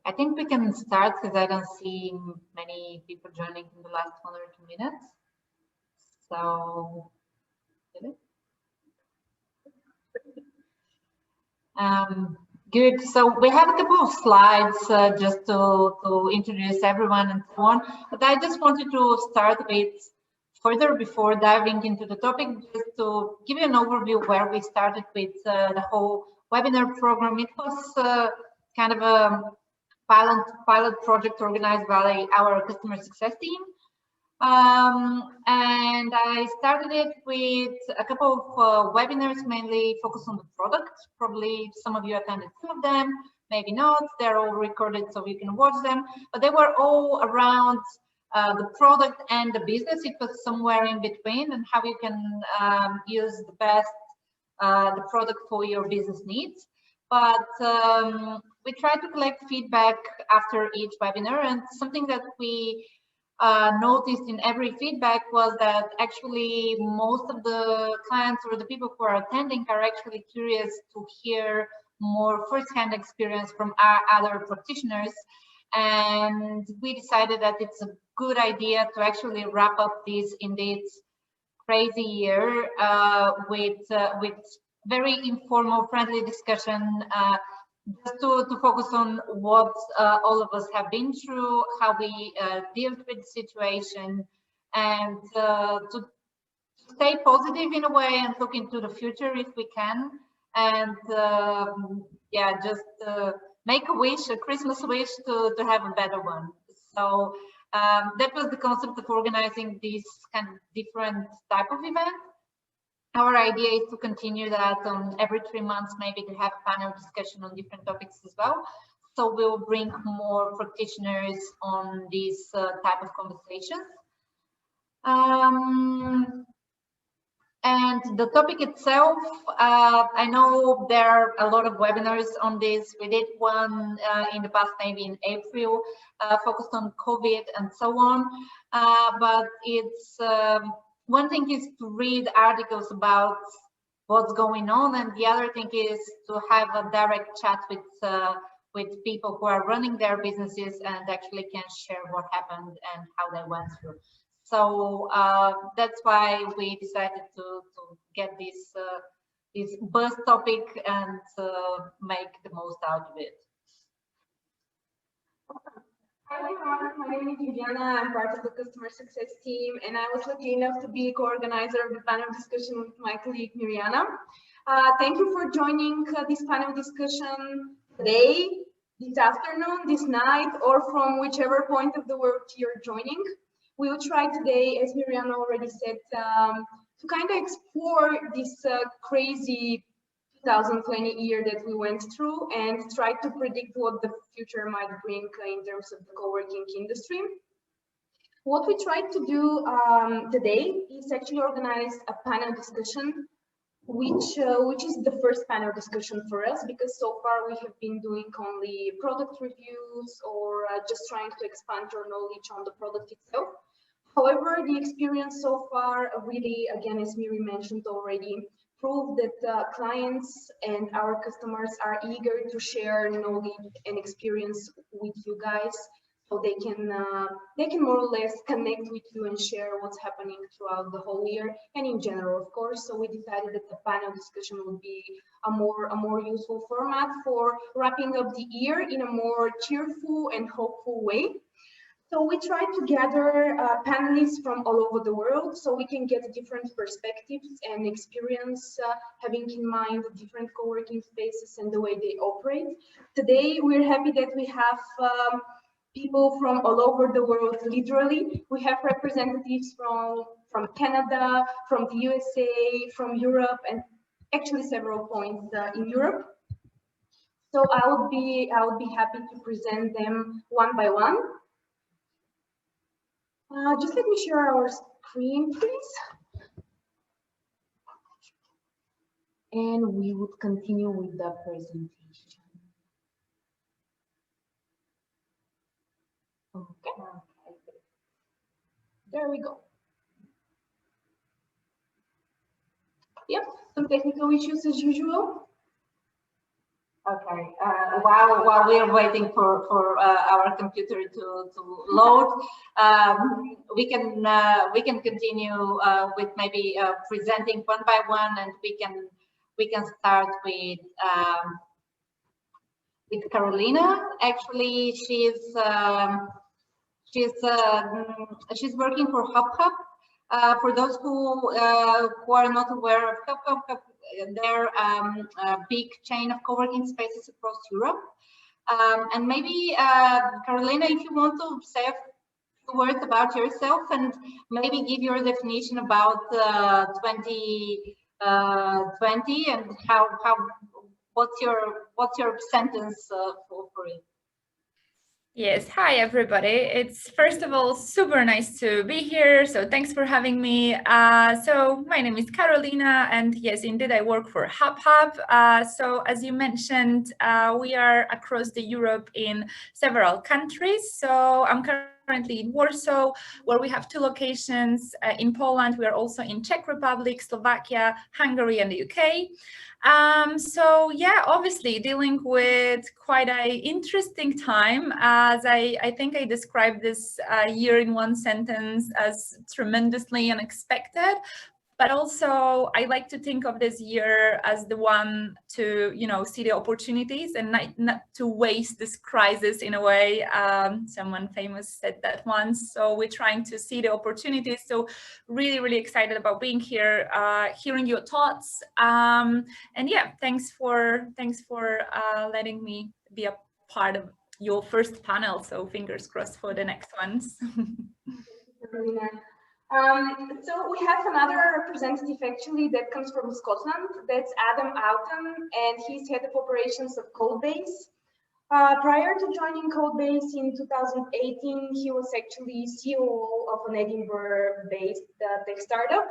I think we can start because I don't see many people joining in the last 1 or 2 minutes. So, good. So we have a couple of slides just to introduce everyone and so on. But I just wanted to start a bit further before diving into the topic, just to give you an overview where we started with the whole webinar program. It was kind of a pilot project organized by our customer success team. And I started it with a couple of webinars, mainly focused on the product. Probably some of you attended some of them, maybe not. They're all recorded so you can watch them, but they were all around the product and the business. It was somewhere in between, and how you can use the best the product for your business needs. But we tried to collect feedback after each webinar, and something that we noticed in every feedback was that actually most of the clients or the people who are attending are actually curious to hear more first-hand experience from our other practitioners. And we decided that it's a good idea to actually wrap up this indeed crazy year with very informal, friendly discussion, just to focus on what all of us have been through, how we dealt with the situation, and to stay positive in a way and look into the future if we can. And yeah, just make a wish, a Christmas wish to have a better one. So that was the concept of organizing this kind of different type of event. Our idea is to continue that on every 3 months, maybe to have a panel discussion on different topics as well. So we'll bring more practitioners on these type of conversations. And the topic itself, I know there are a lot of webinars on this. We did one in the past, maybe in April, focused on COVID and so on. But it's one thing is to read articles about what's going on, and the other thing is to have a direct chat with people who are running their businesses and actually can share what happened and how they went through. So that's why we decided to get this buzz topic and make the most out of it. Hi everyone, my name is Viviana. I'm part of the customer success team, and I was lucky enough to be co-organizer of the panel discussion with my colleague Miryana. Thank you for joining this panel discussion today, this afternoon, this night, or from whichever point of the world you're joining. We will try today, as Miryana already said, to kind of explore this crazy 2020 year that we went through and try to predict what the future might bring in terms of the co-working industry. What we tried to do today is actually organize a panel discussion, which is the first panel discussion for us, because so far we have been doing only product reviews or just trying to expand your knowledge on the product itself. However, the experience so far really, again, as Miri mentioned already, prove that clients and our customers are eager to share knowledge and experience with you guys, so they can more or less connect with you and share what's happening throughout the whole year and in general, of course. So we decided that the panel discussion would be a more useful format for wrapping up the year in a more cheerful and hopeful way. So we try to gather panelists from all over the world so we can get different perspectives and experience, having in mind different co-working spaces and the way they operate. Today, we're happy that we have people from all over the world, literally. We have representatives from Canada, from the USA, from Europe, and actually several points in Europe. So I would be happy to present them one by one. Just let me share our screen, please. And we would continue with the presentation. Okay. There we go. Yep, some technical issues as usual. Okay. While we are waiting for our computer to load, we can continue with maybe presenting one by one, and we can start with Karolina. Actually, she's working for HubHub. For those who are not aware of HubHub, they're a big chain of coworking spaces across Europe. And maybe Karolina, if you want to say a few words about yourself and maybe give your definition about 2020 and what's your sentence for it? Yes, hi everybody. It's first of all super nice to be here. So thanks for having me. So my name is Karolina, and yes, indeed I work for HubHub. So as you mentioned, we are across the Europe in several countries. So I'm currently in Warsaw, where we have 2 locations. In Poland, we are also in Czech Republic, Slovakia, Hungary, and the UK. So yeah, obviously dealing with quite an interesting time, as I think I described this year in one sentence as tremendously unexpected. But also, I like to think of this year as the one to, see the opportunities and not to waste this crisis in a way. Someone famous said that once. So we're trying to see the opportunities. So really, really excited about being here, hearing your thoughts. And yeah, thanks for letting me be a part of your first panel. So fingers crossed for the next ones. So we have another representative actually that comes from Scotland. That's Alton, and he's head of operations of CodeBase. Prior to joining CodeBase in 2018, he was actually CEO of an Edinburgh-based tech startup.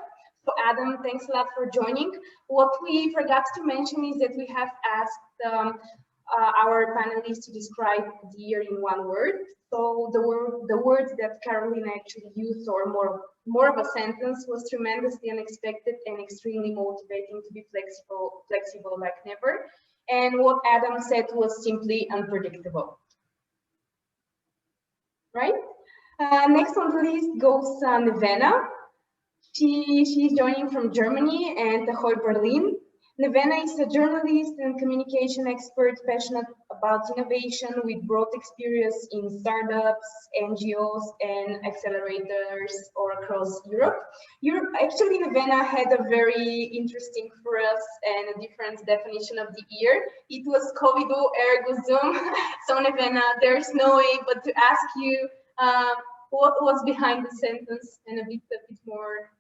So Adam, thanks a lot for joining. What we forgot to mention is that we have asked our panelists to describe the year in one word. So the word that Karolina actually used, or more of a sentence, was tremendously unexpected and extremely motivating to be flexible like never. And what Adam said was simply unpredictable. Right? Next on the list goes Nevena. She's joining from Germany and Ahoy, Berlin. Nevena is a journalist and communication expert passionate about innovation with broad experience in startups, NGOs, and accelerators all across Europe. Actually, Nevena had a very interesting for us and a different definition of the year. It was COVID ergo Zoom. So Nevena, there's no way but to ask you what was behind the sentence and a bit more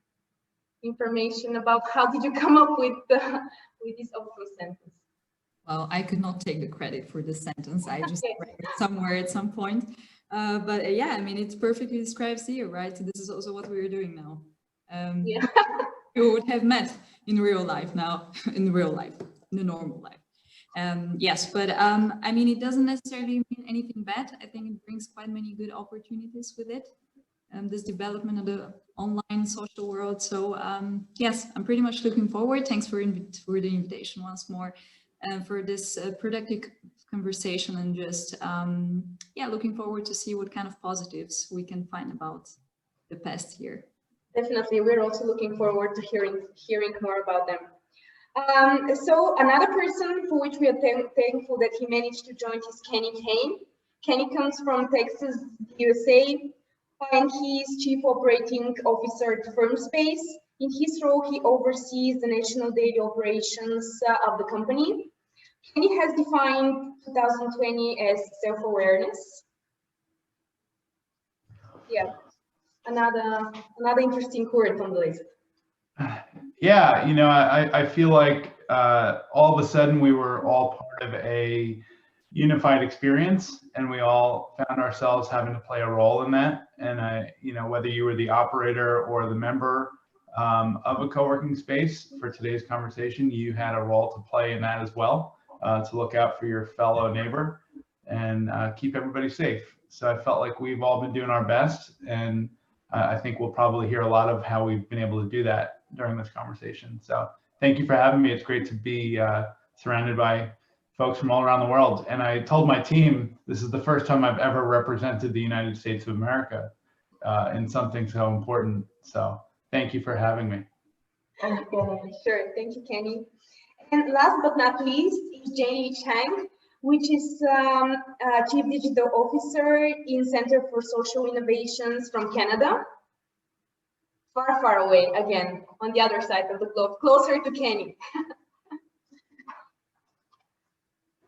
information about how did you come up with this awesome sentence. Well, I could not take the credit for this sentence. I just read it somewhere at some point. But yeah, I mean, it perfectly describes the year, right? So this is also what we're doing now. Yeah. You would have met in real life now, in the normal life. Yes, but I mean, it doesn't necessarily mean anything bad. I think it brings quite many good opportunities with it. This development of the online social world. So yes, I'm pretty much looking forward. Thanks for the invitation once more, and for this productive conversation, and just yeah, looking forward to see what kind of positives we can find about the past year. Definitely, we're also looking forward to hearing more about them. So another person for which we are thankful that he managed to join is Kane. Kane comes from Texas, USA. And he is Chief Operating Officer at Firmspace. In his role, he oversees the national daily operations of the company. He has defined 2020 as self-awareness. Yeah, another interesting word on the list. Yeah, you know, I feel like all of a sudden we were all part of a unified experience, and we all found ourselves having to play a role in that. And you know, whether you were the operator or the member of a co-working space for today's conversation, you had a role to play in that as well, to look out for your fellow neighbor and keep everybody safe. So I felt like we've all been doing our best, and I think we'll probably hear a lot of how we've been able to do that during this conversation. So thank you for having me. It's great to be surrounded by folks from all around the world. And I told my team, this is the first time I've ever represented the United States of America in something so important. So thank you for having me. Sure, thank you, Kenny. And last but not least is Zhang, which is Chief Digital Officer in Center for Social Innovations from Canada. Far, far away, again, on the other side of the globe, closer to Kenny.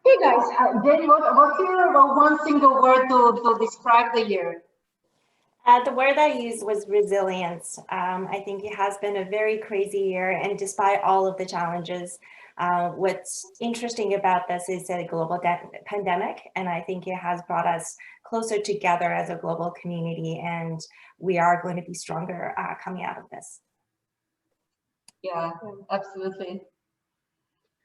Hey guys, Jenny, what's your one single word to describe the year? The word I used was resilience. I think it has been a very crazy year, and despite all of the challenges, what's interesting about this is a global pandemic, and I think it has brought us closer together as a global community, and we are going to be stronger coming out of this. Yeah, absolutely.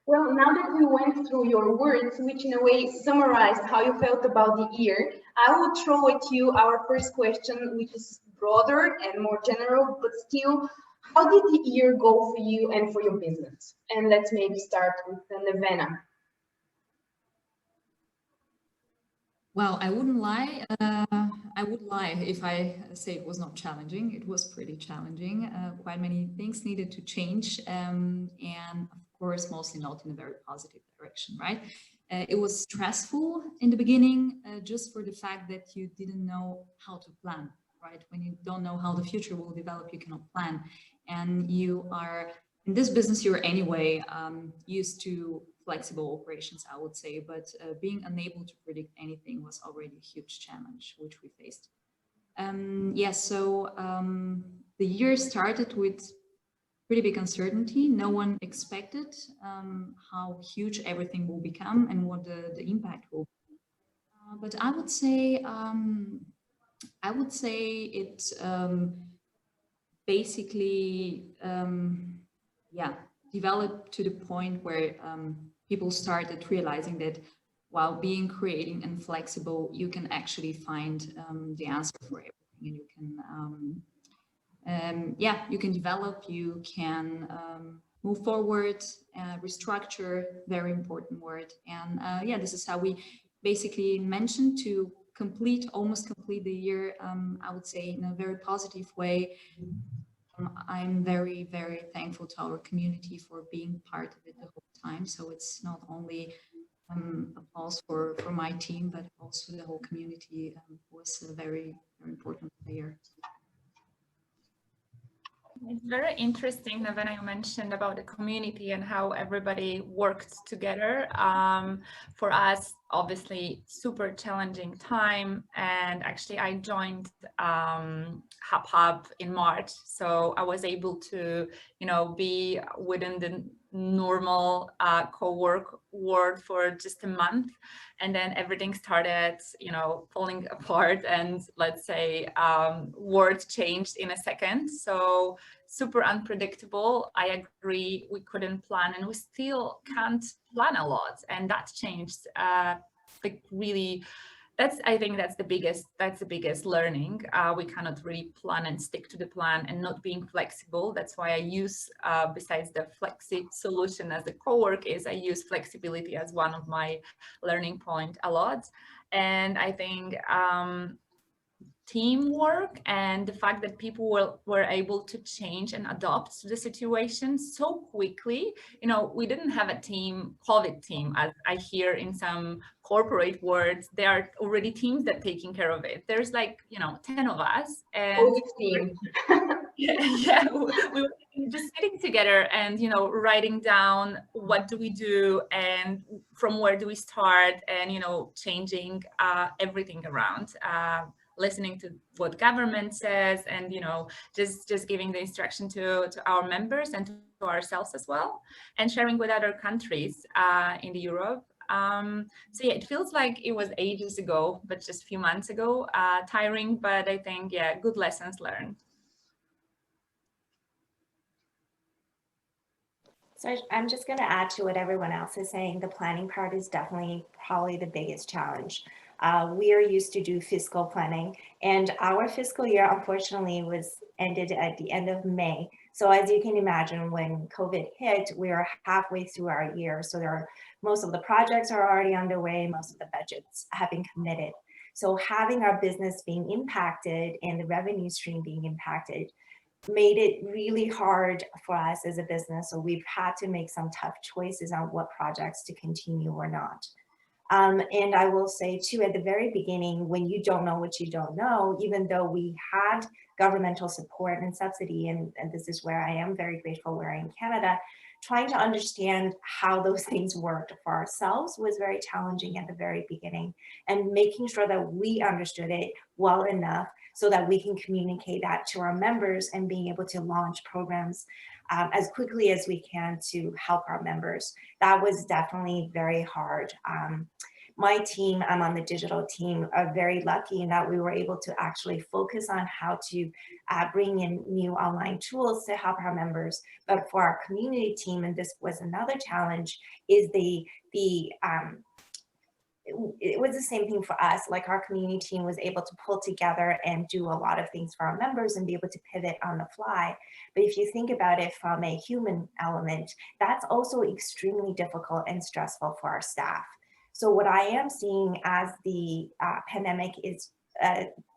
Well, now that we went through your words, which in a way summarized how you felt about the year, I will throw at you our first question, which is broader and more general, but still, how did the year go for you and for your business? And let's maybe start with Nevena. Well, I wouldn't lie. I would lie if I say it was not challenging. It was pretty challenging. Quite many things needed to change, and of course, mostly not in a very positive direction, right? It was stressful in the beginning, just for the fact that you didn't know how to plan, right? When you don't know how the future will develop, you cannot plan. And you are, in this business, you're anyway used to flexible operations, I would say, but being unable to predict anything was already a huge challenge, which we faced. Yes, so the year started with pretty big uncertainty. No one expected how huge everything will become and what the impact will be. But I would say it basically, yeah, developed to the point where people started realizing that while being creative and flexible, you can actually find the answer for everything, and you can, yeah, you can develop, you can move forward, restructure, very important word. And yeah, this is how we basically mentioned to almost complete the year, I would say in a very positive way. I'm very, very thankful to our community for being part of it the whole time. So it's not only applause for my team, but also the whole community was a very, very important player. It's very interesting, Nevena, you mentioned about the community and how everybody worked together. For us, obviously, super challenging time. And actually, I joined HubHub in March. So I was able to, be within the normal co-work world for just a month. And then everything started, falling apart, and let's say world changed in a second. So super unpredictable. I agree, we couldn't plan, and we still can't plan a lot. And that changed like really. I think that's the biggest learning. We cannot really plan and stick to the plan, and not being flexible. That's why I use, besides the flexi solution as the co-work is, I use flexibility as one of my learning point a lot. And I think teamwork and the fact that people were able to change and adapt to the situation so quickly. We didn't have a COVID team, as I hear in some corporate words. There are already teams that are taking care of it. There's 10 of us, and team. yeah, we were just sitting together and writing down what do we do and from where do we start, and changing everything around. Listening to what government says, and just giving the instruction to our members and to ourselves as well, and sharing with other countries in Europe. So yeah, it feels like it was ages ago, but just a few months ago. Tiring, but I think, yeah, good lessons learned. So I'm just going to add to what everyone else is saying. The planning part is definitely probably the biggest challenge. We are used to do fiscal planning, and our fiscal year, unfortunately, was ended at the end of May. So as you can imagine, when COVID hit, we are halfway through our year. So there are Most of the projects are already underway. Most of the budgets have been committed. So having our business being impacted and the revenue stream being impacted made it really hard for us as a business. So we've had to make some tough choices on what projects to continue or not. And I will say too, at the very beginning, when you don't know what you don't know, even though we had governmental support and subsidy, and this is where I am very grateful we're in Canada, trying to understand how those things worked for ourselves was very challenging at the very beginning, and making sure that we understood it well enough so that we can communicate that to our members and being able to launch programs as quickly as we can to help our members. That was definitely very hard. My team, I'm on the digital team, are very lucky in that we were able to actually focus on how to bring in new online tools to help our members. But for our community team, and this was another challenge, is it was the same thing for us. Like, our community team was able to pull together and do a lot of things for our members and be able to pivot on the fly. But if you think about it from a human element, that's also extremely difficult and stressful for our staff. So what I am seeing as the pandemic is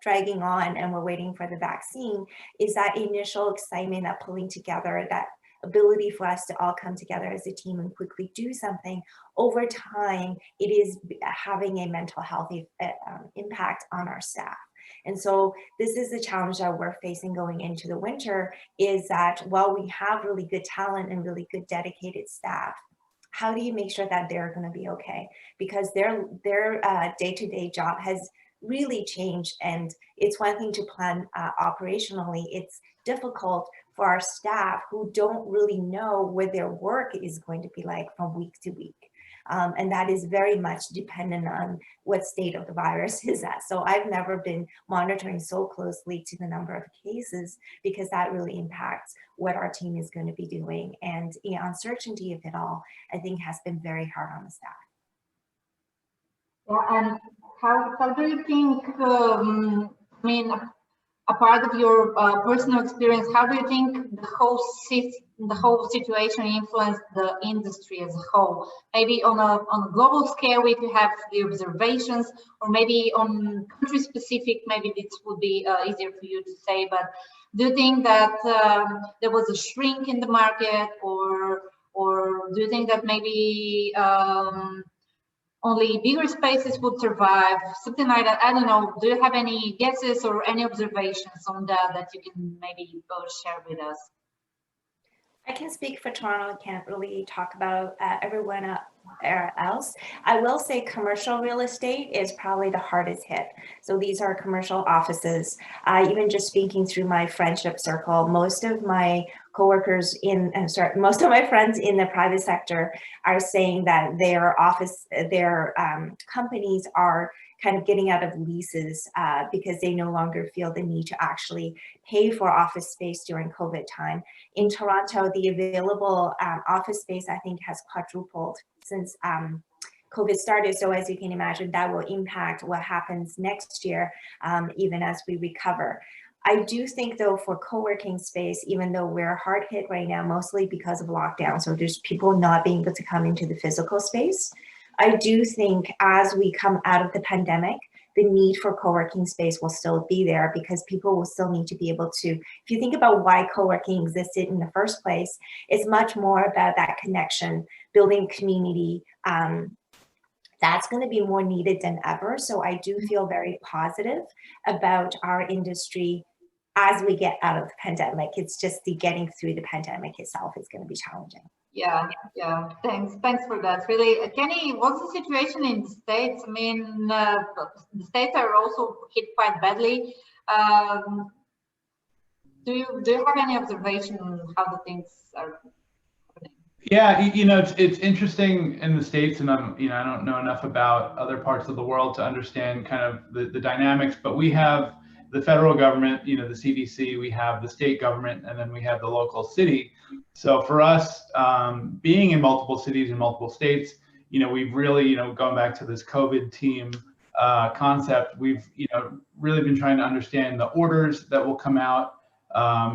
dragging on and we're waiting for the vaccine is that initial excitement, that pulling together, that ability for us to all come together as a team and quickly do something. Over time, it is having a mental health impact on our staff. And so this is the challenge that we're facing going into the winter, is that while we have really good talent and really good dedicated staff, how do you make sure that they're going to be okay? Because their day-to-day job has really changed, and it's one thing to plan operationally. It's difficult for our staff who don't really know what their work is going to be like from week to week. And that is very much dependent on what state of the virus is at. So I've never been monitoring so closely to the number of cases, because that really impacts what our team is going to be doing. And the uncertainty of it all, I think, has been very hard on the staff. Yeah, and how do you think, I mean, a part of your personal experience, how do you think the whole situation influenced the industry as a whole? Maybe on a global scale, if you have the observations, or maybe on country specific, maybe this would be easier for you to say. But do you think that there was a shrink in the market, or do you think that maybe only bigger spaces would survive, something like that? I don't know. Do you have any guesses or any observations on that you can maybe share with us? I can speak for Toronto. I can't really talk about everyone else. I will say commercial real estate is probably the hardest hit. So these are commercial offices. Even just speaking through my friendship circle, most of my coworkers most of my friends in the private sector are saying that their companies are kind of getting out of leases because they no longer feel the need to actually pay for office space during COVID time. In Toronto, the available office space, I think, has quadrupled since COVID started. So as you can imagine, that will impact what happens next year, even as we recover. I do think, though, for co-working space, even though we're hard hit right now, mostly because of lockdown, so there's people not being able to come into the physical space, I do think as we come out of the pandemic, the need for co-working space will still be there, because people will still need to be able to, if you think about why co-working existed in the first place, it's much more about that connection, building community. That's going to be more needed than ever. So I do feel very positive about our industry as we get out of the pandemic. It's just the getting through the pandemic itself is going to be challenging. Yeah. Thanks for that. Really, Kenny, what's the situation in the States? I mean, the States are also hit quite badly. Do you have any observation on how the things are happening? Yeah, it's interesting in the States, and I don't know enough about other parts of the world to understand kind of the dynamics, but we have the federal government, the CDC, we have the state government, and then we have the local city. So for us, being in multiple cities and multiple states, we've really, going back to this COVID team concept, we've, really been trying to understand the orders that will come out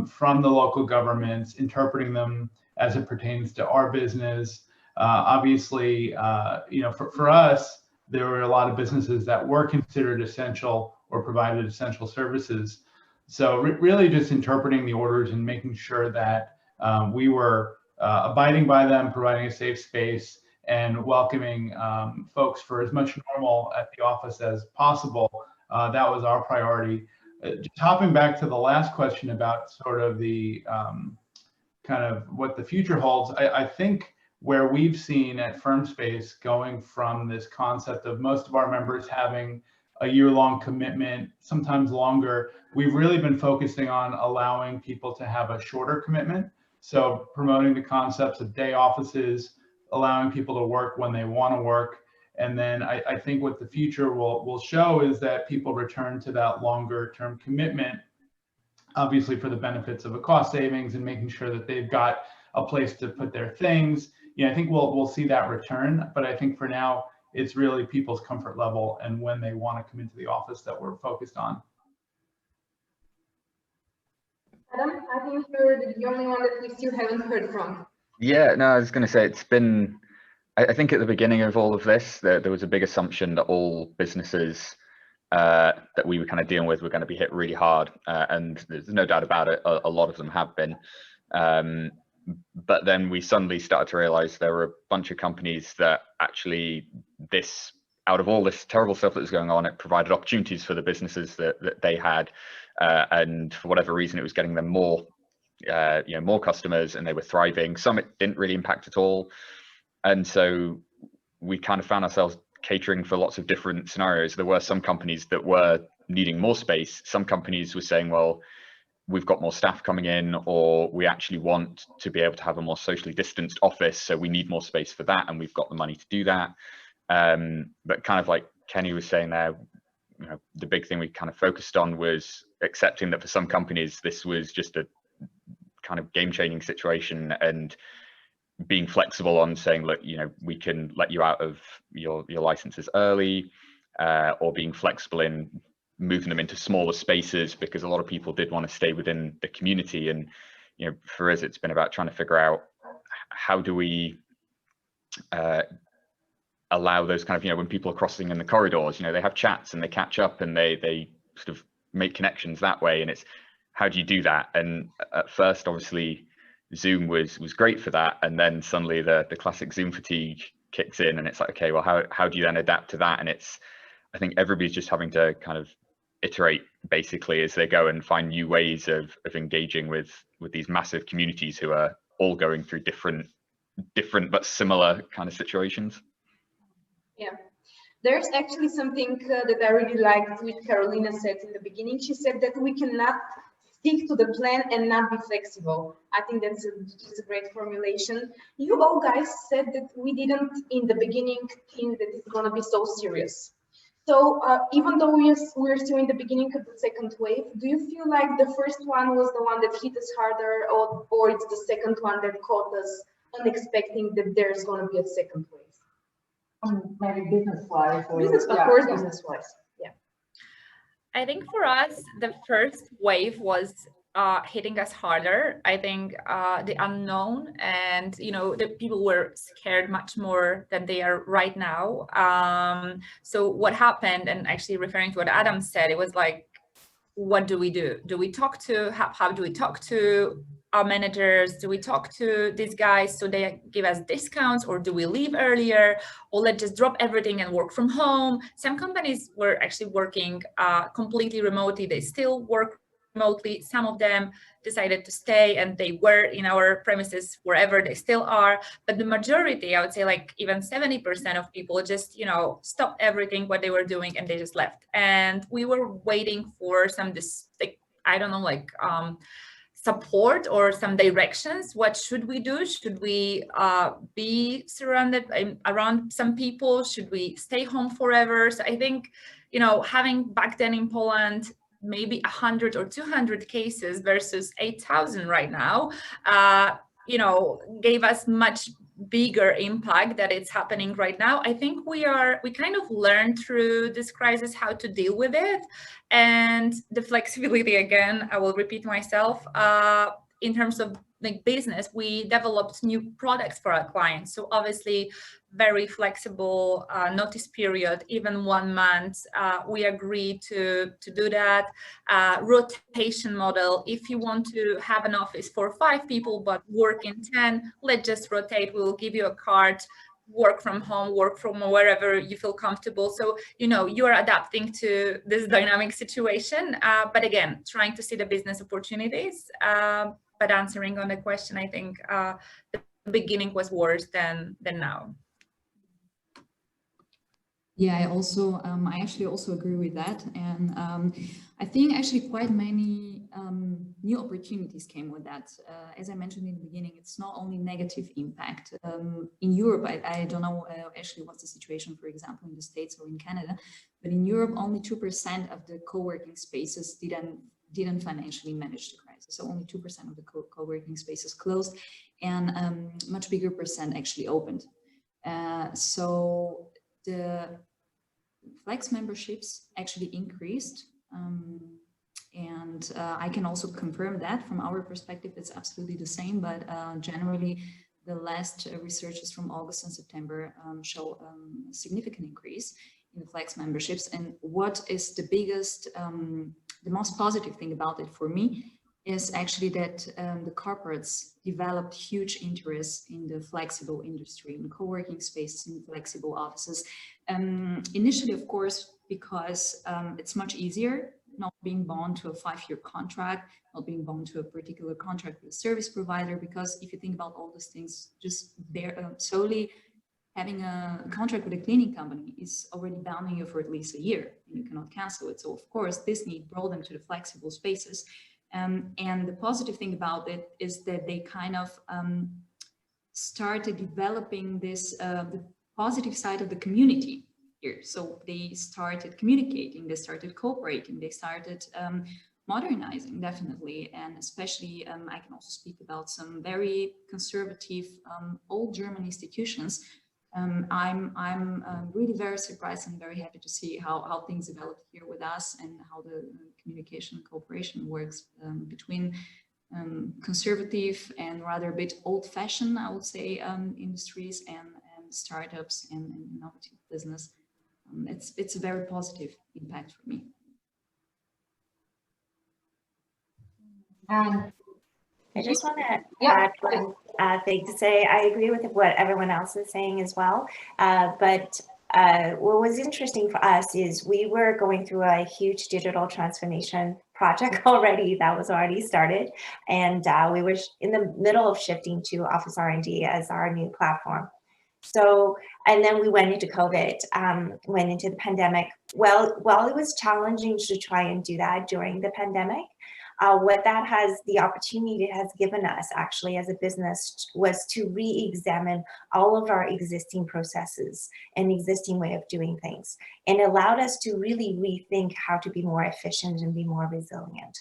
from the local governments, interpreting them as it pertains to our business, Obviously, for us, there were a lot of businesses that were considered essential or provided essential services. So really just interpreting the orders and making sure that we were abiding by them, providing a safe space, and welcoming folks for as much normal at the office as possible. That was our priority. Just hopping back to the last question about sort of the kind of what the future holds, I think where we've seen at Firmspace going from this concept of most of our members having a year-long commitment, sometimes longer, we've really been focusing on allowing people to have a shorter commitment. So promoting the concepts of day offices, allowing people to work when they want to work. And then I think what the future will show is that people return to that longer term commitment, obviously for the benefits of a cost savings and making sure that they've got a place to put their things. I think we'll see that return, but I think for now, it's really people's comfort level and when they want to come into the office that we're focused on. Adam, I think you're the only one that we still haven't heard from. Yeah, no, I was going to say it's been, I think at the beginning of all of this, there was a big assumption that all businesses that we were kind of dealing with were going to be hit really hard. And there's no doubt about it, a lot of them have been. But then we suddenly started to realize there were a bunch of companies that actually out of all this terrible stuff that was going on, it provided opportunities for the businesses that they had. And for whatever reason, it was getting them more customers, and they were thriving. Some it didn't really impact at all. And so we kind of found ourselves catering for lots of different scenarios. There were some companies that were needing more space. Some companies were saying, well, we've got more staff coming in, or we actually want to be able to have a more socially distanced office, so we need more space for that, and we've got the money to do that. But kind of like Kenny was saying there, the big thing we kind of focused on was accepting that for some companies, this was just a kind of game-changing situation, and being flexible on saying, look, we can let you out of your licenses early, or being flexible in moving them into smaller spaces, because a lot of people did want to stay within the community. And for us, it's been about trying to figure out how do we allow those kind of, when people are crossing in the corridors, they have chats and they catch up and they sort of make connections that way. And it's, how do you do that? And at first, obviously, Zoom was great for that. And then suddenly the classic Zoom fatigue kicks in, and it's like, okay, well, how do you then adapt to that? And I think everybody's just having to kind of iterate basically as they go and find new ways of engaging with these massive communities who are all going through different but similar kind of situations. Yeah, there's actually something that I really liked which Karolina said in the beginning. She said that we cannot stick to the plan and not be flexible. I think that's a great formulation. You all guys said that we didn't in the beginning think that it's going to be so serious. So even though we're still in the beginning of the second wave, do you feel like the first one was the one that hit us harder, or it's the second one that caught us unexpecting that there's going to be a second wave? Maybe business-wise. Business-wise, yeah. I think for us, the first wave was hitting us harder. I think the unknown, and the people were scared much more than they are right now. So what happened, and actually referring to what Adam said, it was like, what do we do? Do we talk to HubHub? Do we talk to our managers? Do we talk to these guys so they give us discounts, or do we leave earlier, or let's just drop everything and work from home? Some companies were actually working completely remotely. They still work remotely. Some of them decided to stay, and they were in our premises wherever they still are. But the majority, I would say like even 70% of people just, stopped everything what they were doing and they just left. And we were waiting for some, support or some directions. What should we do? Should we be surrounded around some people? Should we stay home forever? So I think, having back then in Poland, maybe 100 or 200 cases versus 8,000 right now, gave us much bigger impact that it's happening right now. I think we kind of learned through this crisis how to deal with it, and the flexibility, again, I will repeat myself, in terms of business, we developed new products for our clients. So obviously very flexible notice period, even 1 month. We agreed to do that. Rotation model. If you want to have an office for 5 people but work in 10, let's just rotate. We'll give you a card. Work from home, work from wherever you feel comfortable. So, you know, you are adapting to this dynamic situation, but again, trying to see the business opportunities. But answering on the question, I think the beginning was worse than now. Yeah, I actually also agree with that. And I think actually quite many new opportunities came with that. As I mentioned in the beginning, it's not only negative impact. In Europe, I don't know actually what's the situation, for example, in the States or in Canada, but in Europe, only 2% of the co-working spaces didn't financially manage the crisis. So only 2% of the co-working spaces closed, and much bigger percent actually opened. So the Flex memberships actually increased, and I can also confirm that from our perspective, it's absolutely the same, but generally the last researches from August and September show a significant increase in the Flex memberships. And what is the biggest, the most positive thing about it for me is actually that the corporates developed huge interest in the flexible industry, in co-working spaces, in flexible offices. Initially, of course, because it's much easier not being bound to a 5-year contract, not being bound to a particular contract with a service provider, because if you think about all those things, just solely having a contract with a cleaning company is already bounding you for at least a year, and you cannot cancel it. So of course, this need brought them to the flexible spaces. And the positive thing about it is that they kind of started developing this, the positive side of the community here. So they started communicating, they started cooperating, they started modernizing, definitely. And especially, I can also speak about some very conservative old German institutions. I'm really very surprised and very happy to see how things developed here with us, and how the communication and cooperation works between conservative and rather a bit old-fashioned, I would say, industries and startups and innovative business. It's a very positive impact for me. I just want to add one thing to say. I agree with what everyone else is saying as well. But what was interesting for us is we were going through a huge digital transformation project already that was already started. And we were in the middle of shifting to OfficeRnD as our new platform. So, and then we went into COVID, went into the pandemic. Well, while it was challenging to try and do that during the pandemic, what that has, the opportunity it has given us actually as a business was to re-examine all of our existing processes and existing way of doing things, and allowed us to really rethink how to be more efficient and be more resilient.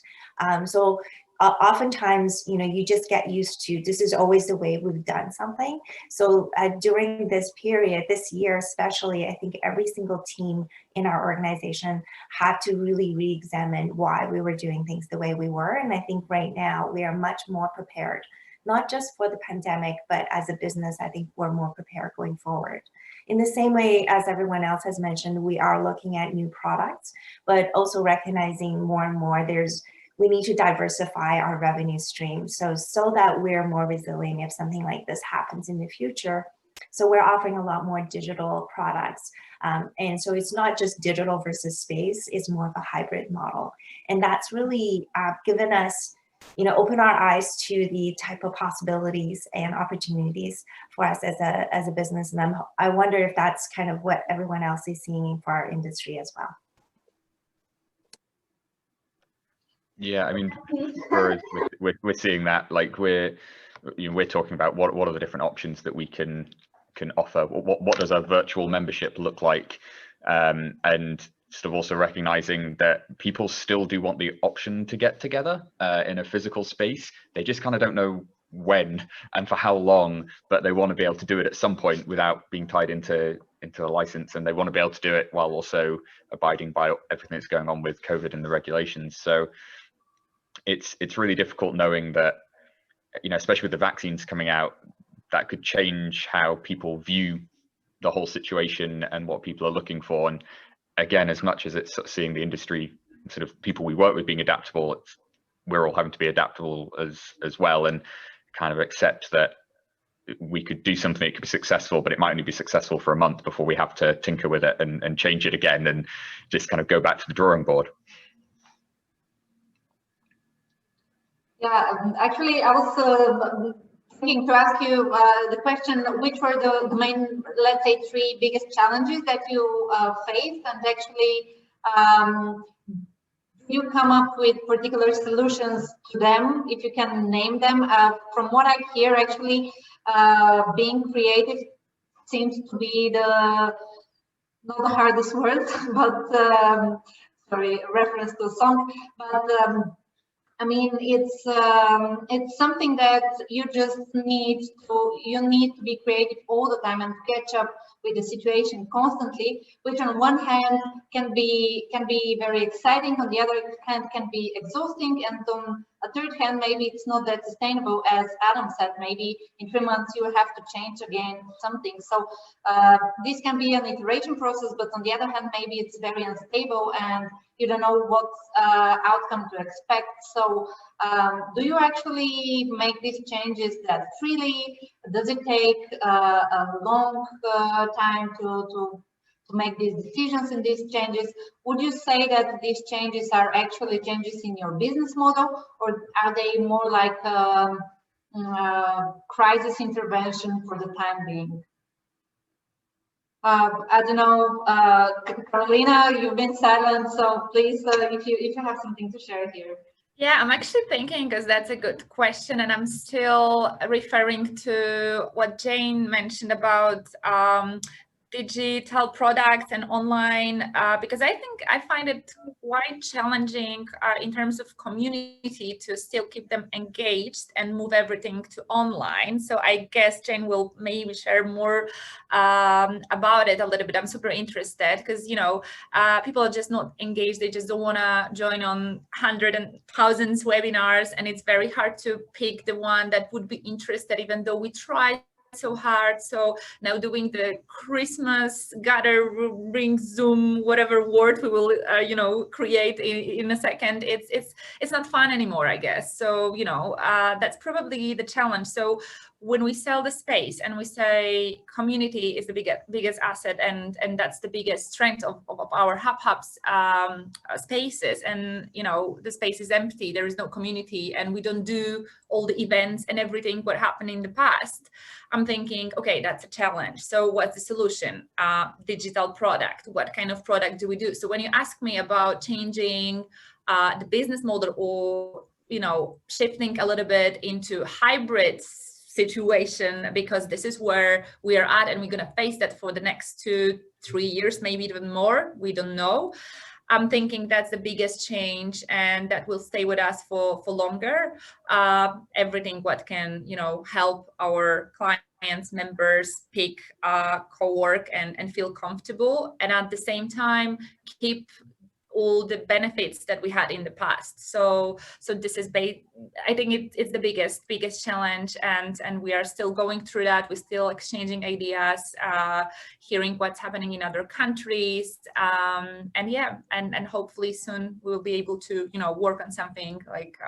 So oftentimes, you know, you just get used to, this is always the way we've done something. So during this period, this year especially, I think every single team in our organization had to really re-examine why we were doing things the way we were. And I think right now we are much more prepared, not just for the pandemic, but as a business, I think we're more prepared going forward. In the same way as everyone else has mentioned, we are looking at new products, but also recognizing more and more we need to diversify our revenue stream so that we're more resilient if something like this happens in the future. So we're offering a lot more digital products. And so it's not just digital versus space, it's more of a hybrid model. And that's really given us, you know, open our eyes to the type of possibilities and opportunities for us as a business. And I wonder if that's kind of what everyone else is seeing for our industry as well. Yeah, I mean, we're seeing that, like we're talking about what are the different options that we can offer. What does a virtual membership look like? And sort of also recognizing that people still do want the option to get together in a physical space. They just kind of don't know when and for how long, but they want to be able to do it at some point without being tied into a license, and they want to be able to do it while also abiding by everything that's going on with COVID and the regulations. So it's really difficult knowing that especially with the vaccines coming out, that could change how people view the whole situation and what people are looking for. And again, as much as it's sort of seeing the industry, sort of people we work with being adaptable, we're all having to be adaptable as well, and kind of accept that we could do something that could be successful, but it might only be successful for a month before we have to tinker with it and change it again and just kind of go back to the drawing board. Yeah, actually, I was thinking to ask you the question, which were the main, let's say, 3 biggest challenges that you faced, and actually, you come up with particular solutions to them, if you can name them. From what I hear, actually, being creative seems to be not the hardest word, but sorry, reference to a song, but I mean, it's something that you just need to be creative all the time and catch up with the situation constantly, which on one hand can be very exciting, on the other hand can be exhausting, and on a third hand maybe it's not that sustainable. As Adam said, maybe in 3 months you have to change again something. So this can be an iteration process, but on the other hand maybe it's very unstable and you don't know what outcome to expect. So do you actually make these changes that freely? Does it take a long time to make these decisions and these changes? Would you say that these changes are actually changes in your business model, or are they more like crisis intervention for the time being? I don't know, Karolina, you've been silent, so please, if you have something to share here. Yeah, I'm actually thinking, because that's a good question, and I'm still referring to what Jane mentioned about digital products and online, because I think I find it quite challenging in terms of community to still keep them engaged and move everything to online. So I guess Jane will maybe share more about it a little bit. I'm super interested because, people are just not engaged. They just don't want to join on hundreds and thousands webinars, and it's very hard to pick the one that would be interested, even though we try so hard. So now doing the Christmas gathering Zoom, whatever word we will create in a second, it's not fun anymore, I guess. So that's probably the challenge. So when we sell the space and we say community is the biggest asset, and that's the biggest strength of our HubHub's spaces, and the space is empty, there is no community, and we don't do all the events and everything what happened in the past, I'm thinking, okay, that's a challenge. So what's the solution? Digital product. What kind of product do we do? So when you ask me about changing the business model, or shifting a little bit into hybrids situation, because this is where we are at and we're going to face that for the next 2-3 years, maybe even more, we don't know. I'm thinking that's the biggest change, and that will stay with us for longer. Everything what can help our clients, members pick co-work and feel comfortable, and at the same time keep all the benefits that we had in the past. So this is I think it's the biggest challenge, and we are still going through that. We're still exchanging ideas, hearing what's happening in other countries, and hopefully soon we'll be able to work on something like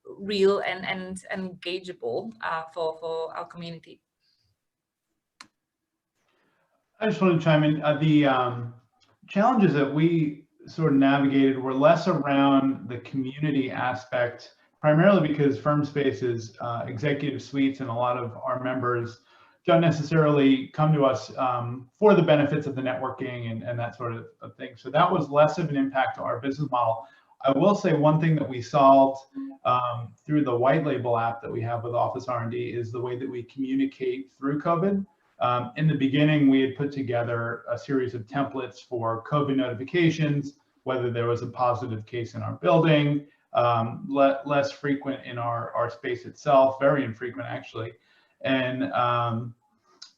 real and engageable for our community. I just want to chime in. The challenges that we sort of navigated were less around the community aspect, primarily because Firmspace's executive suites and a lot of our members don't necessarily come to us for the benefits of the networking and that sort of thing. So that was less of an impact to our business model. I will say one thing that we solved through the white label app that we have with OfficeRnD is the way that we communicate through COVID. In the beginning, we had put together a series of templates for COVID notifications, whether there was a positive case in our building, less frequent in our space itself, very infrequent actually. And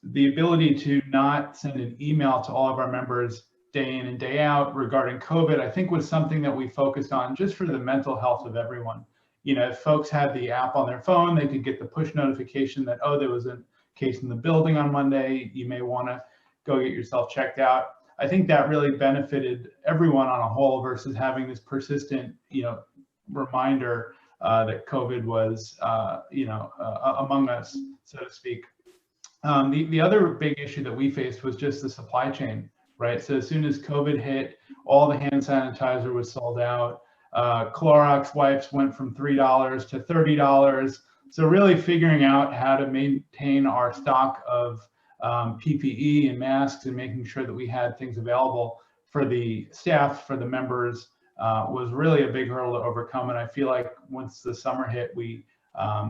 the ability to not send an email to all of our members day in and day out regarding COVID, I think was something that we focused on just for the mental health of everyone. if folks had the app on their phone, they could get the push notification that, oh, there was a case in the building on Monday, you may want to go get yourself checked out. I think that really benefited everyone on a whole versus having this persistent, reminder that COVID was, among us, so to speak. The other big issue that we faced was just the supply chain, right? So as soon as COVID hit, all the hand sanitizer was sold out. Clorox wipes went from $3 to $30. So really figuring out how to maintain our stock of PPE and masks and making sure that we had things available for the staff, for the members, was really a big hurdle to overcome. And I feel like once the summer hit, we,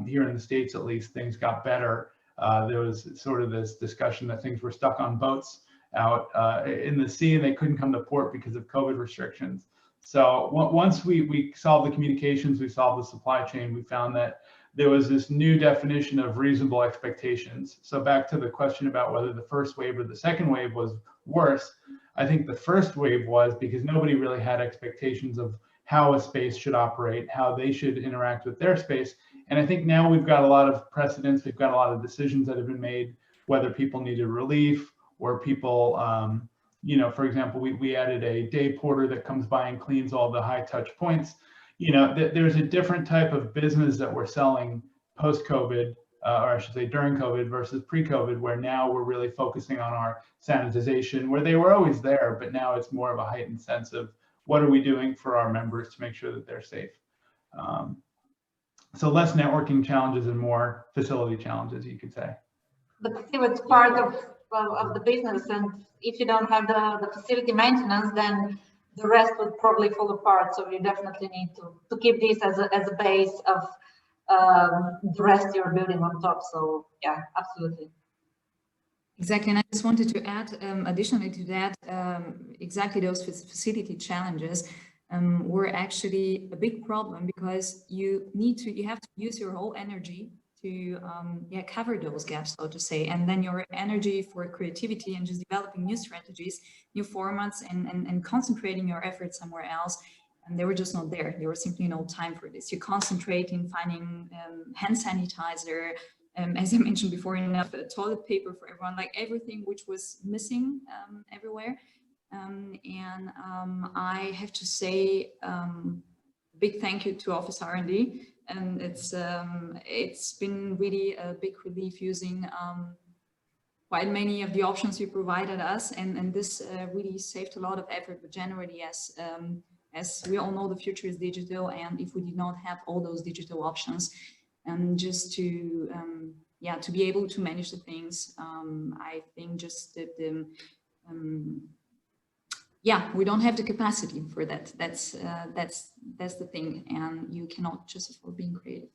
here in the States at least, things got better. There was sort of this discussion that things were stuck on boats out in the sea and they couldn't come to port because of COVID restrictions. So once we solved the communications, we solved the supply chain, we found that there was this new definition of reasonable expectations. So back to the question about whether the first wave or the second wave was worse, I think the first wave was because nobody really had expectations of how a space should operate, how they should interact with their space. And I think now we've got a lot of precedents, we've got a lot of decisions that have been made, whether people needed relief or people, for example, we added a day porter that comes by and cleans all the high touch points. There's a different type of business that we're selling post-COVID, or I should say during COVID versus pre-COVID, where now we're really focusing on our sanitization, where they were always there, but now it's more of a heightened sense of what are we doing for our members to make sure that they're safe. So less networking challenges and more facility challenges, you could say. But still, it's part of the business, and if you don't have the facility maintenance, then the rest would probably fall apart. So you definitely need to keep this as a base of the rest you're building on top. So yeah, absolutely. Exactly, and I just wanted to add, additionally to that, exactly those facility challenges were actually a big problem because you have to use your whole energy to cover those gaps, so to say, and then your energy for creativity and just developing new strategies, new formats, and concentrating your efforts somewhere else. And they were just not there. There was simply no time for this. You concentrate in finding hand sanitizer, as I mentioned before, enough toilet paper for everyone, like everything which was missing everywhere. I have to say, big thank you to OfficeRnD. And it's been really a big relief using quite many of the options you provided us, and this really saved a lot of effort. But generally, as we all know, the future is digital, and if we did not have all those digital options, and just to be able to manage the things, I think just that we don't have the capacity for that. That's the thing, and you cannot just afford being creative.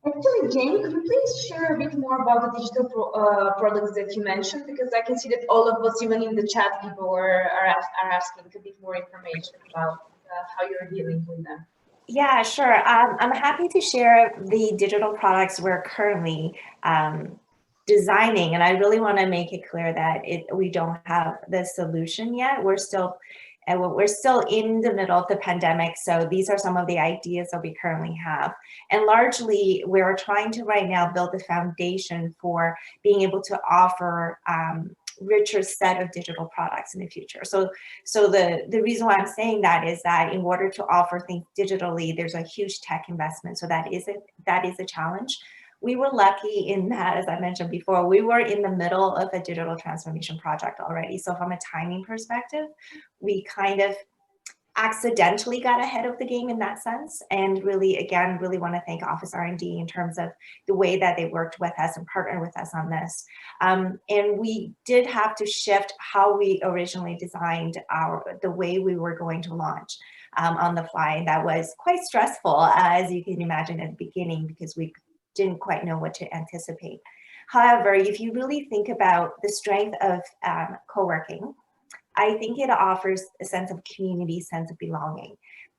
Actually, Jane, could you please share a bit more about the digital products that you mentioned? Because I can see that all of us, even in the chat, people are asking a bit more information about how you're dealing with them. Yeah, sure. I'm happy to share the digital products we're currently designing, and I really want to make it clear that we don't have the solution yet. We're still in the middle of the pandemic, so these are some of the ideas that we currently have. And largely, we're trying to right now build the foundation for being able to offer richer set of digital products in the future. So the reason why I'm saying that is that in order to offer things digitally, there's a huge tech investment. So that is a challenge. We were lucky in that, as I mentioned before, we were in the middle of a digital transformation project already. So from a timing perspective, we kind of accidentally got ahead of the game in that sense. And really, again, really want to thank OfficeRnD in terms of the way that they worked with us and partnered with us on this. And we did have to shift how we originally designed the way we were going to launch on the fly. And that was quite stressful, as you can imagine at the beginning, because we didn't quite know what to anticipate. However, if you really think about the strength of co-working, I think it offers a sense of community, sense of belonging.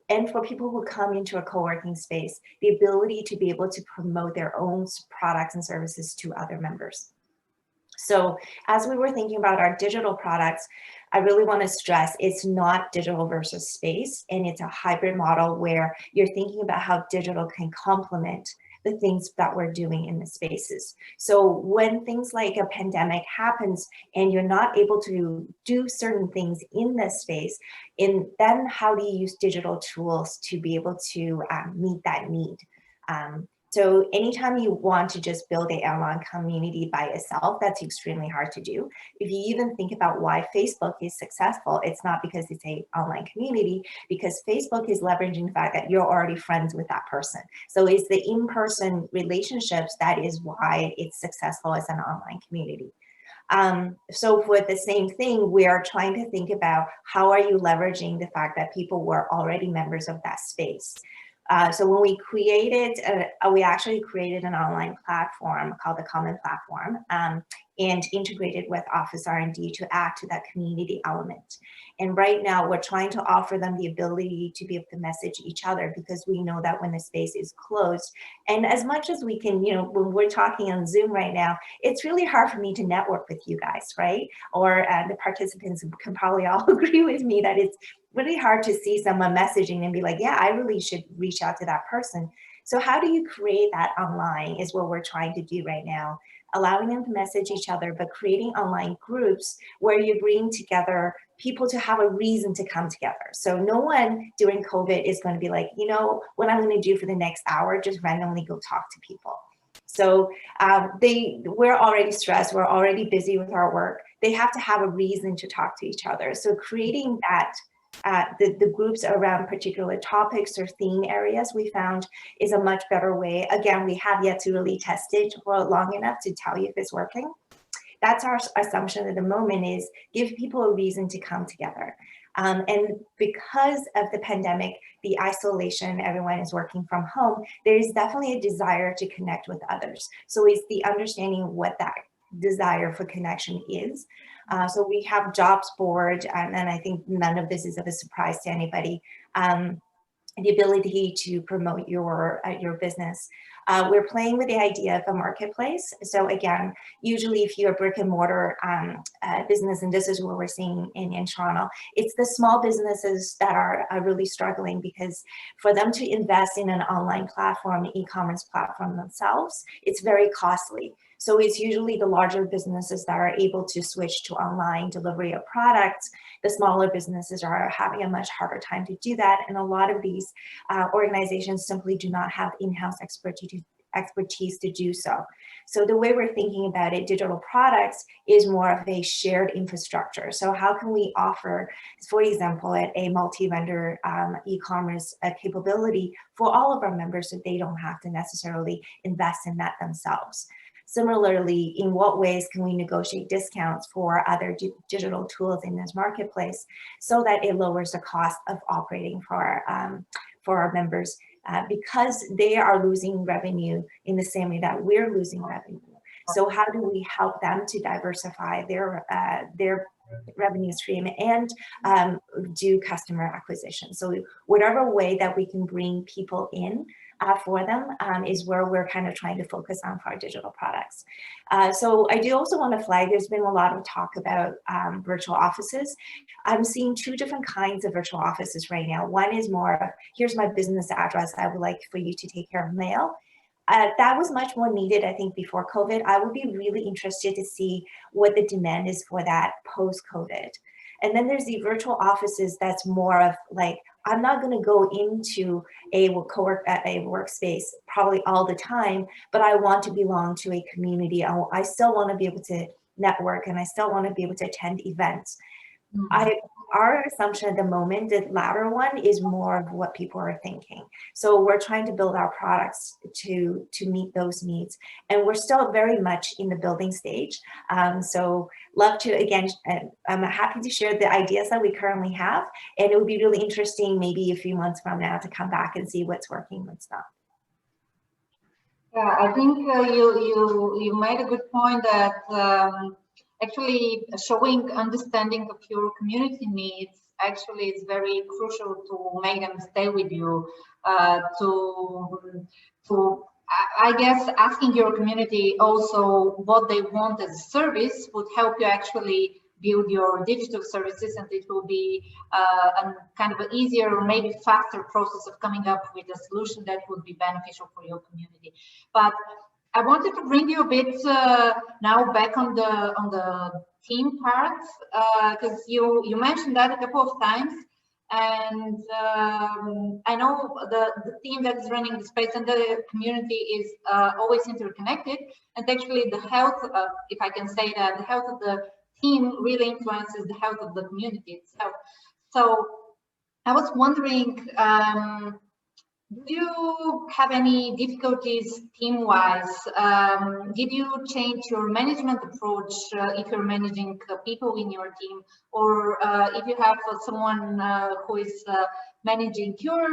And for people who come into a co-working space, the ability to be able to promote their own products and services to other members. So as we were thinking about our digital products, I really want to stress it's not digital versus space, and it's a hybrid model where you're thinking about how digital can complement the things that we're doing in the spaces. So when things like a pandemic happens and you're not able to do certain things in this space, then how do you use digital tools to be able to meet that need? So anytime you want to just build an online community by itself, that's extremely hard to do. If you even think about why Facebook is successful, it's not because it's an online community, because Facebook is leveraging the fact that you're already friends with that person. So it's the in-person relationships that is why it's successful as an online community. So for the same thing, we are trying to think about how are you leveraging the fact that people were already members of that space. So when we created, we actually created an online platform called the Common Platform and integrated with OfficeRnD to add to that community element. And right now we're trying to offer them the ability to be able to message each other, because we know that when the space is closed, and as much as we can, you know, when we're talking on Zoom right now, it's really hard for me to network with you guys, right? Or the participants can probably all agree with me that it's really hard to see someone messaging and be like, yeah, I really should reach out to that person. So how do you create that online is what we're trying to do right now, allowing them to message each other, but creating online groups where you bring together people to have a reason to come together. So no one during COVID is going to be like, you know, what I'm going to do for the next hour, just randomly go talk to people. So we're already stressed, we're already busy with our work. They have to have a reason to talk to each other. So creating that the groups around particular topics or theme areas we found is a much better way. Again, we have yet to really test it for long enough to tell you if it's working. That's our assumption at the moment, is give people a reason to come together. And because of the pandemic, the isolation, everyone is working from home, there is definitely a desire to connect with others. So it's the understanding what that desire for connection is. So we have jobs board, and I think none of this is of a surprise to anybody. The ability to promote your business. We're playing with the idea of a marketplace. So again, usually if you're a brick and mortar business, and this is what we're seeing in Toronto, it's the small businesses that are really struggling, because for them to invest in an online platform, e-commerce platform themselves, it's very costly. So it's usually the larger businesses that are able to switch to online delivery of products. The smaller businesses are having a much harder time to do that. And a lot of these organizations simply do not have in-house expertise to do so. So the way we're thinking about it, digital products is more of a shared infrastructure. So how can we offer, for example, a multi-vendor e-commerce capability for all of our members, so they don't have to necessarily invest in that themselves? Similarly, in what ways can we negotiate discounts for other digital tools in this marketplace so that it lowers the cost of operating for our members, because they are losing revenue in the same way that we're losing revenue. So how do we help them to diversify their revenue stream and do customer acquisition? So whatever way that we can bring people in for them is where we're kind of trying to focus on for our digital products. So I do also want to flag, there's been a lot of talk about virtual offices. I'm seeing two different kinds of virtual offices right now. One is more of, here's my business address, I would like for you to take care of mail. That was much more needed, I think, before COVID. I would be really interested to see what the demand is for that post-COVID. And then there's the virtual offices that's more of like, I'm not going to go into a workspace probably all the time, but I want to belong to a community. I still want to be able to network, and I still want to be able to attend events. Mm-hmm. Our assumption at the moment, the latter one, is more of what people are thinking. So we're trying to build our products to meet those needs. And we're still very much in the building stage. So love to, again, I'm happy to share the ideas that we currently have. And it would be really interesting maybe a few months from now to come back and see what's working, what's not. Yeah, I think you made a good point that actually showing understanding of your community needs actually is very crucial to make them stay with you, to I guess asking your community also what they want as a service would help you actually build your digital services, and it will be a kind of an easier or maybe faster process of coming up with a solution that would be beneficial for your community. But I wanted to bring you a bit now back on the team part, because you mentioned that a couple of times. And I know the team that is running the space and the community is always interconnected. And actually the health, if I can say that, the health of the team really influences the health of the community itself. So I was wondering, do you have any difficulties team-wise? Did you change your management approach if you're managing people in your team, or if you have someone who is managing your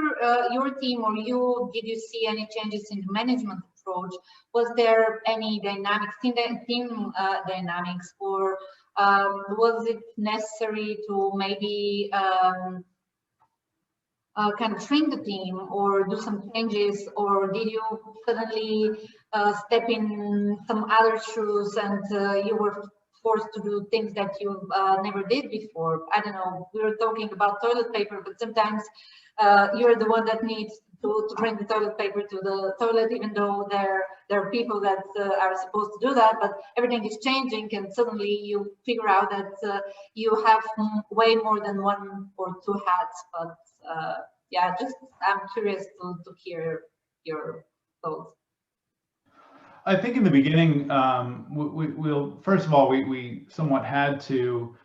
team, or did you see any changes in the management approach? Was there any dynamics, team dynamics, or was it necessary to maybe kind of shrink the team or do some changes, or did you suddenly step in some other shoes and you were forced to do things that you never did before? I don't know, we were talking about toilet paper, but sometimes you're the one that needs to bring the toilet paper to the toilet, even though there are people that are supposed to do that, but everything is changing and suddenly you figure out that you have way more than one or two hats. But yeah, I'm curious to hear your thoughts. I think in the beginning, we'll first of all, we somewhat had to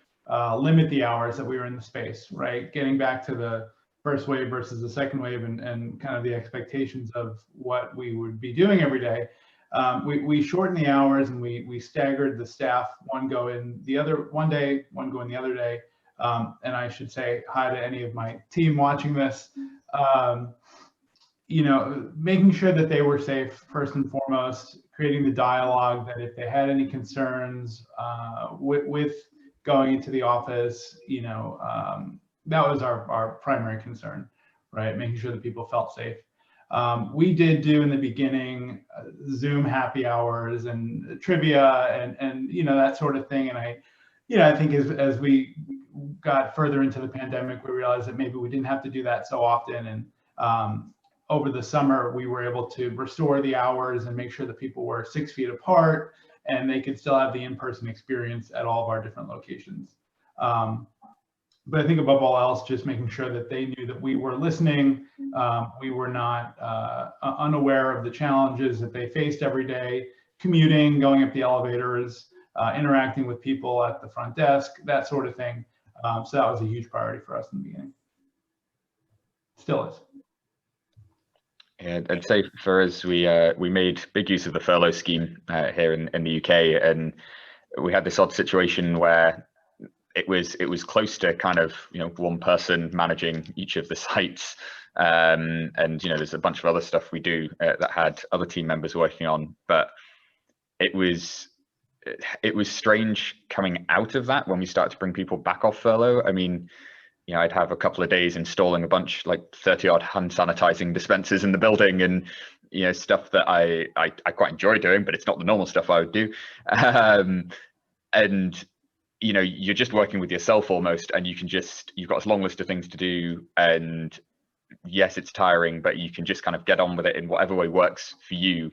limit the hours that we were in the space, right? Getting back to the first wave versus the second wave, and kind of the expectations of what we would be doing every day. We shortened the hours, and we staggered the staff, one go in the other one day, one go in the other day. And I should say hi to any of my team watching this. You know, making sure that they were safe first and foremost, creating the dialogue that if they had any concerns with going into the office, you know, that was our primary concern, right? Making sure that people felt safe. We did do in the beginning Zoom happy hours and trivia and you know, that sort of thing. And I think as we got further into the pandemic, we realized that maybe we didn't have to do that so often. And over the summer, we were able to restore the hours and make sure that people were 6 feet apart and they could still have the in-person experience at all of our different locations. But I think above all else, just making sure that they knew that we were listening. We were not unaware of the challenges that they faced every day, commuting, going up the elevators, interacting with people at the front desk, that sort of thing. So that was a huge priority for us in the beginning. Still is. And I'd say for us, we made big use of the furlough scheme here in the UK, and we had this odd situation where it was close to kind of, you know, one person managing each of the sites, and you know, there's a bunch of other stuff we do that had other team members working on, but it was strange coming out of that when we started to bring people back off furlough. I mean, you know, I'd have a couple of days installing a bunch, like 30 odd hand sanitizing dispensers in the building, and you know, stuff that I quite enjoy doing, but it's not the normal stuff I would do. And you know, you're just working with yourself almost, and you've got this long list of things to do, and yes, it's tiring, but you can just kind of get on with it in whatever way works for you.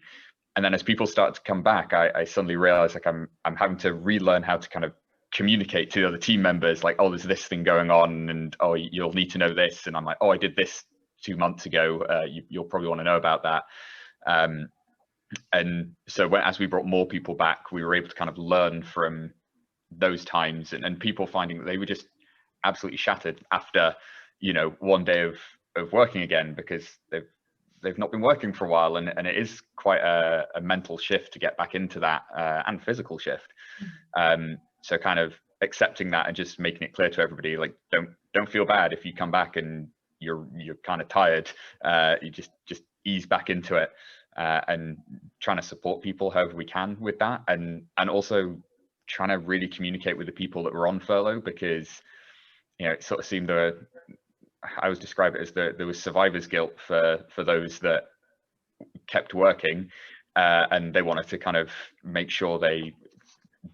And then as people start to come back, I suddenly realize like I'm having to relearn how to kind of communicate to the other team members, like, oh, there's this thing going on, and oh, you'll need to know this, and I'm like, oh, I did this 2 months ago, you'll probably want to know about that. And so as we brought more people back, we were able to kind of learn from those times, and people finding that they were just absolutely shattered after, you know, one day of working again, because they've not been working for a while, and it is quite a mental shift to get back into that, and physical shift. So kind of accepting that and just making it clear to everybody, like, don't feel bad if you come back and you're kind of tired. You just ease back into it, and trying to support people however we can with that, and also trying to really communicate with the people that were on furlough, because you know, it sort of seemed I always describe it as there was survivor's guilt for those that kept working, and they wanted to kind of make sure they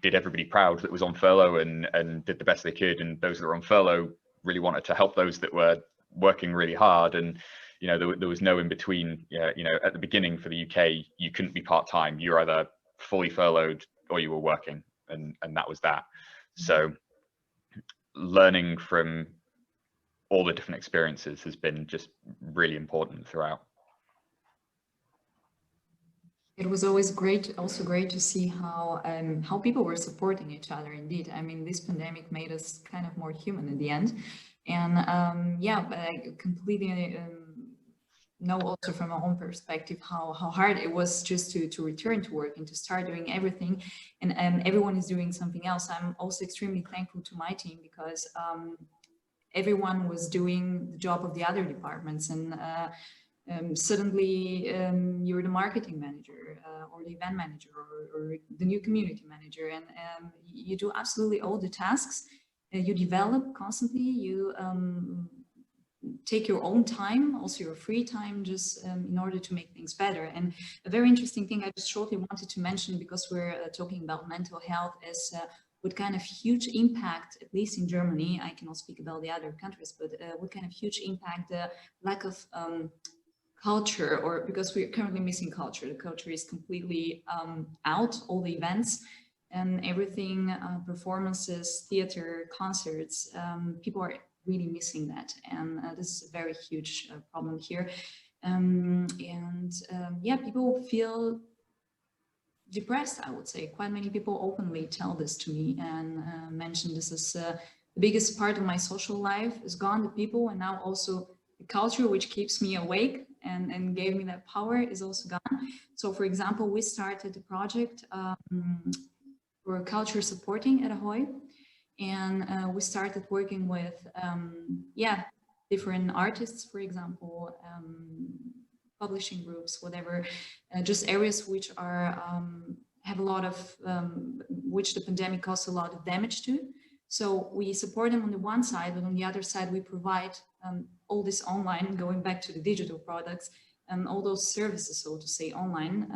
did everybody proud that was on furlough and did the best they could. And those that were on furlough really wanted to help those that were working really hard. And you know, there was no in between. You know, at the beginning for the UK, you couldn't be part-time. You were either fully furloughed or you were working, and that was that. So learning from all the different experiences has been just really important throughout. It was always great, also great to see how people were supporting each other. Indeed, I mean, this pandemic made us kind of more human in the end, and yeah, but I completely know also from my own perspective how hard it was just to return to work and to start doing everything, and everyone is doing something else. I'm also extremely thankful to my team because everyone was doing the job of the other departments, and suddenly you're the marketing manager or the event manager or the new community manager, and you do absolutely all the tasks. You develop constantly, you take your own time, also your free time, just in order to make things better. And a very interesting thing I just shortly wanted to mention, because we're talking about mental health, is what kind of huge impact, at least in Germany, I cannot speak about the other countries, but what kind of huge impact the lack of culture, or because we're currently missing culture. The culture is completely out, all the events and everything, performances, theater, concerts, people are really missing that. And this is a very huge problem here. Yeah, people feel depressed, I would say. Quite many people openly tell this to me and mention this is the biggest part of my social life is gone, the people, and now also the culture which keeps me awake and gave me that power is also gone. So for example, we started a project for culture supporting at Ahoy, and we started working with yeah, different artists, for example, publishing groups, whatever, just areas which are have a lot of which the pandemic caused a lot of damage to. So we support them on the one side, but on the other side we provide all this online, going back to the digital products and all those services, so to say, online.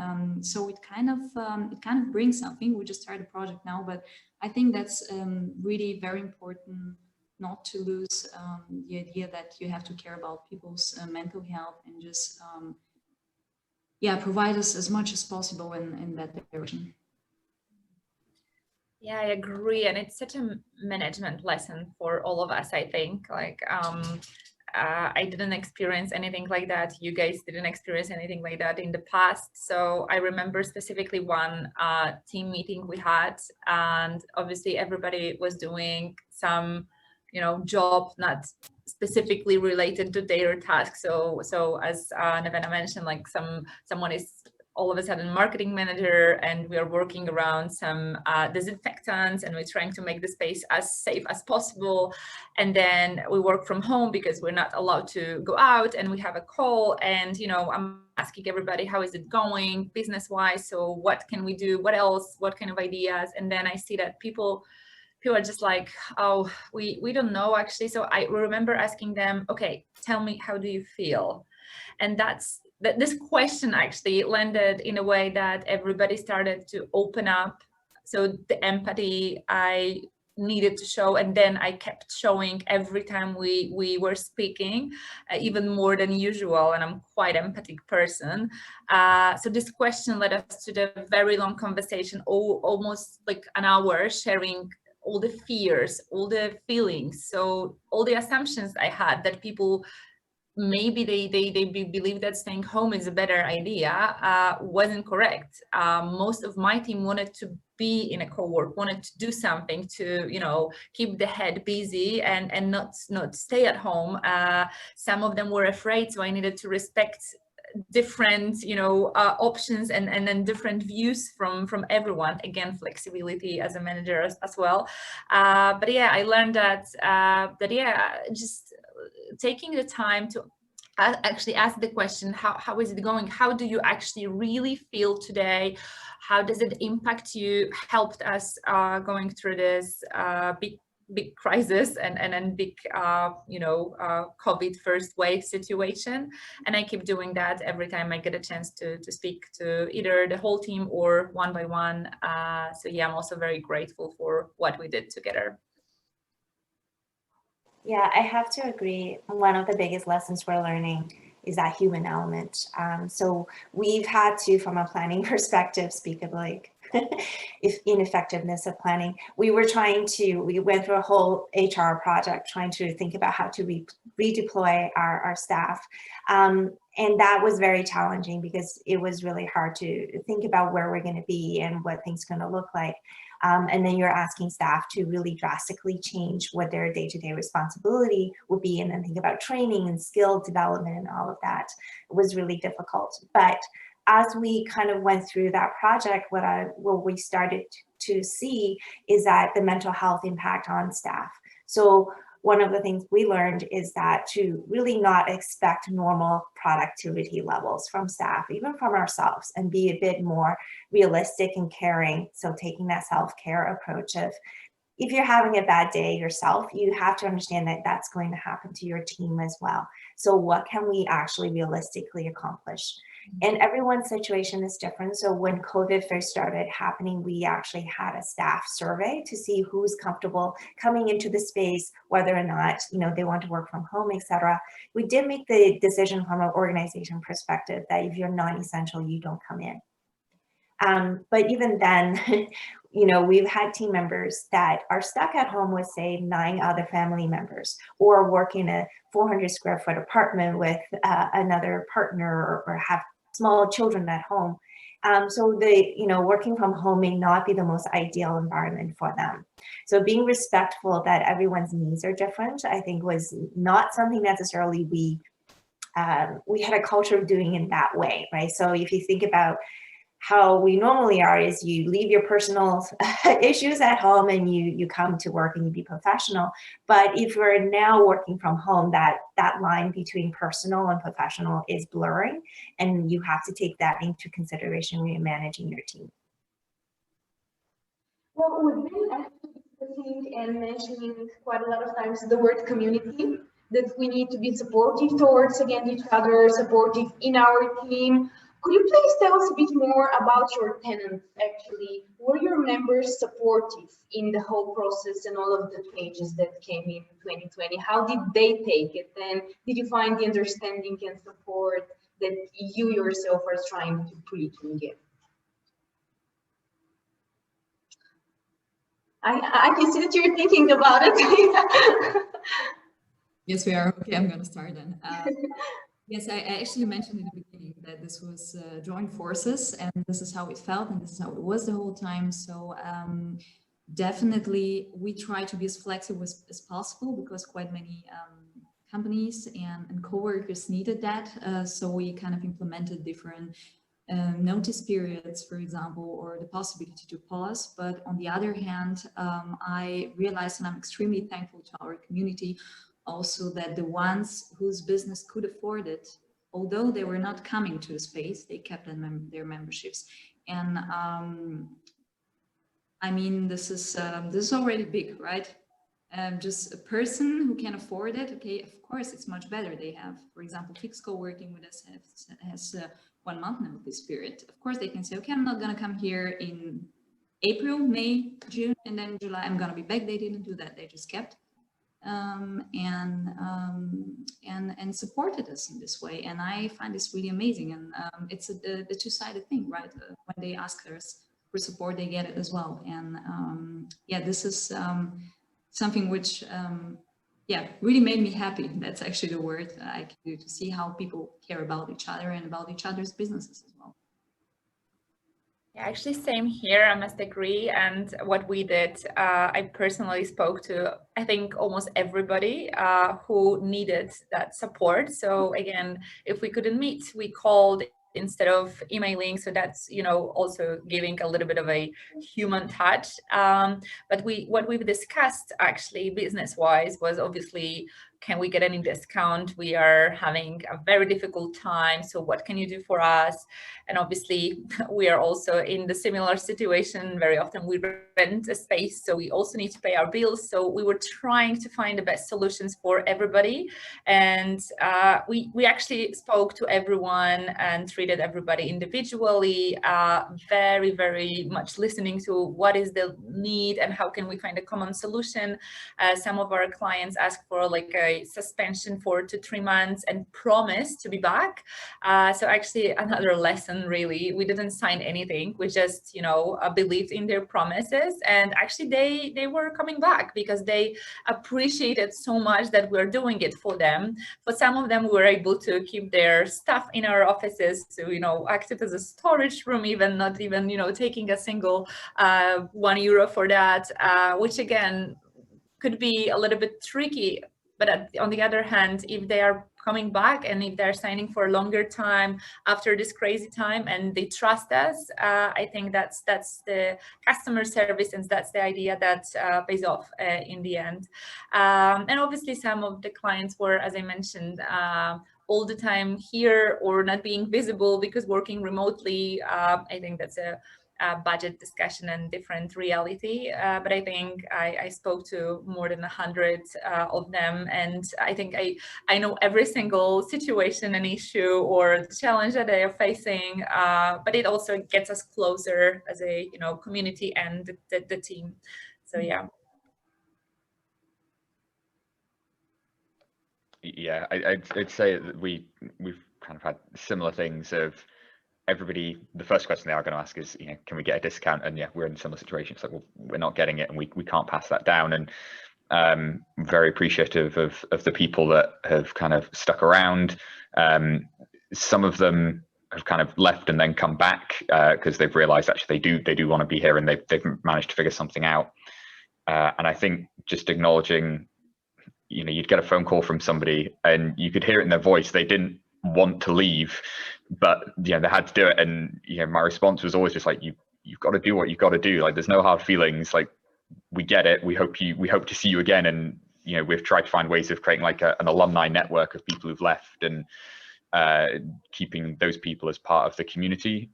So it kind of brings something. We just started a project now, but I think that's really very important, not to lose the idea that you have to care about people's mental health and just yeah, provide us as much as possible in that direction. Yeah, I agree, and it's such a management lesson for all of us, I think. Like I didn't experience anything like that. You guys didn't experience anything like that in the past. So I remember specifically one team meeting we had, and obviously everybody was doing some, you know, job not specifically related to their task. So as Nevena mentioned, like someone is all of a sudden marketing manager, and we are working around some disinfectants, and we're trying to make the space as safe as possible. And then we work from home because we're not allowed to go out, and we have a call, and you know, I'm asking everybody, how is it going business wise? So what can we do? What else? What kind of ideas? And then I see that people are just like, oh, we don't know actually. So I remember asking them, okay, tell me, how do you feel? And this question actually landed in a way that everybody started to open up. So the empathy I needed to show, and then I kept showing every time we were speaking, even more than usual, and I'm quite an empathic person. So this question led us to the very long conversation, almost like an hour, sharing all the fears, all the feelings, so all the assumptions I had that people maybe they believe that staying home is a better idea, wasn't correct. Most of my team wanted to be in a co-work, wanted to do something to, you know, keep the head busy and not stay at home. Some of them were afraid, so I needed to respect different, you know, options and then different views from everyone. Again, flexibility as a manager as well. But yeah, I learned that yeah, just taking the time to actually ask the question, how is it going? How do you actually really feel today? How does it impact you? Helped us going through this big crisis and big, COVID first wave situation. And I keep doing that every time I get a chance to speak to either the whole team or one by one. So yeah, I'm also very grateful for what we did together. Yeah, I have to agree. One of the biggest lessons we're learning is that human element. So we've had to, from a planning perspective, speak of like ineffectiveness of planning. We went through a whole HR project trying to think about how to redeploy our staff. And that was very challenging because it was really hard to think about where we're going to be and what things are going to look like. And then you're asking staff to really drastically change what their day-to-day responsibility would be, and then think about training and skill development and all of that. It was really difficult. But as we kind of went through that project, what we started to see is that the mental health impact on staff. So one of the things we learned is that to really not expect normal productivity levels from staff, even from ourselves, and be a bit more realistic and caring. So taking that self-care approach of, if you're having a bad day yourself, you have to understand that that's going to happen to your team as well. So what can we actually realistically accomplish? And everyone's situation is different. So when COVID first started happening, we actually had a staff survey to see who's comfortable coming into the space, whether or not, they want to work from home, etc. We did make the decision from an organization perspective that if you're non-essential, you don't come in. But even then, we've had team members that are stuck at home with, say, 9 other family members, or work in a 400 square foot apartment with another partner, or have small children at home. So working from home may not be the most ideal environment for them. So being respectful that everyone's needs are different, I think, was not something necessarily we had a culture of doing in that way, right? So if you think about how we normally are, is you leave your personal issues at home and you come to work and you be professional. But if we're now working from home, that line between personal and professional is blurring, and you have to take that into consideration when you're managing your team. Well, we've been actually discussing and mentioning quite a lot of times the word community, that we need to be supportive towards, again, each other, supportive in our team. Could you please tell us a bit more about your tenants, actually? Were your members supportive in the whole process and all of the changes that came in 2020? How did they take it? And did you find the understanding and support that you yourself are trying to preach and give? I can see that you're thinking about it. Yes, we are. Okay, I'm going to start then. Yes, I actually mentioned in the beginning that this was joint forces, and this is how it felt, and this is how it was the whole time. So definitely we try to be as flexible as possible, because quite many companies and co-workers needed that. So we kind of implemented different notice periods, for example, or the possibility to pause. But on the other hand, I realized, and I'm extremely thankful to our community also, that the ones whose business could afford it, although they were not coming to the space, they kept their memberships. And I mean, this is already big, right? Just a person who can afford it, okay, of course it's much better. They have, for example, fixed co-working with us has 1 month notice period. Of course they can say, okay, I'm not gonna come here in April, May, June, and then July I'm gonna be back. They didn't do that. They just kept and supported us in this way. And I find this really amazing. And it's the two-sided thing, right? When they ask us for support, they get it as well. And yeah, this is something which yeah, really made me happy. That's actually the word I can do, to see how people care about each other and about each other's businesses as well. Yeah, actually, same here, I must agree. And what we did, I personally spoke to, I think, almost everybody who needed that support. So again, if we couldn't meet, we called instead of emailing. So that's, you know, also giving a little bit of a human touch. But what we've discussed actually business-wise was obviously can we get any discount? We are having a very difficult time. So what can you do for us? And obviously we are also in the similar situation. Very often we rent a space, so we also need to pay our bills. So we were trying to find the best solutions for everybody. And we actually spoke to everyone and treated everybody individually, very, very much listening to what is the need and how can we find a common solution. Some of our clients asked for like a suspension for 2 to 3 months and promised to be back. So actually another lesson, really, we didn't sign anything. We just, you know, believed in their promises, and actually they were coming back because they appreciated so much that we're doing it for them. For some of them, we were able to keep their stuff in our offices, so, you know, acted as a storage room, even not even, you know, taking a single €1 for that, which again could be a little bit tricky. But on the other hand, if they are coming back and if they're signing for a longer time after this crazy time and they trust us, I think that's the customer service, and that's the idea that pays off in the end. And obviously some of the clients were, as I mentioned, all the time here or not being visible because working remotely. I think that's a budget discussion and different reality, but I think I spoke to more than 100 of them, and I think I know every single situation and issue or the challenge that they are facing, but it also gets us closer as a, you know, community and the team. So yeah. Yeah, I'd say that we've kind of had similar things of everybody. The first question they are going to ask is, you know, can we get a discount? And yeah, we're in a similar situation. It's like, well, we're not getting it, and we can't pass that down. And very appreciative of the people that have kind of stuck around. Some of them have kind of left and then come back because they've realized actually they do want to be here, and they've managed to figure something out. And I think just acknowledging, you know, you'd get a phone call from somebody and you could hear it in their voice. They didn't want to leave, but you know, they had to do it. And you know, my response was always just like, you've got to do what you've got to do. Like, there's no hard feelings. Like, we get it. We hope to see you again. And you know, we've tried to find ways of creating like an alumni network of people who've left, and keeping those people as part of the community.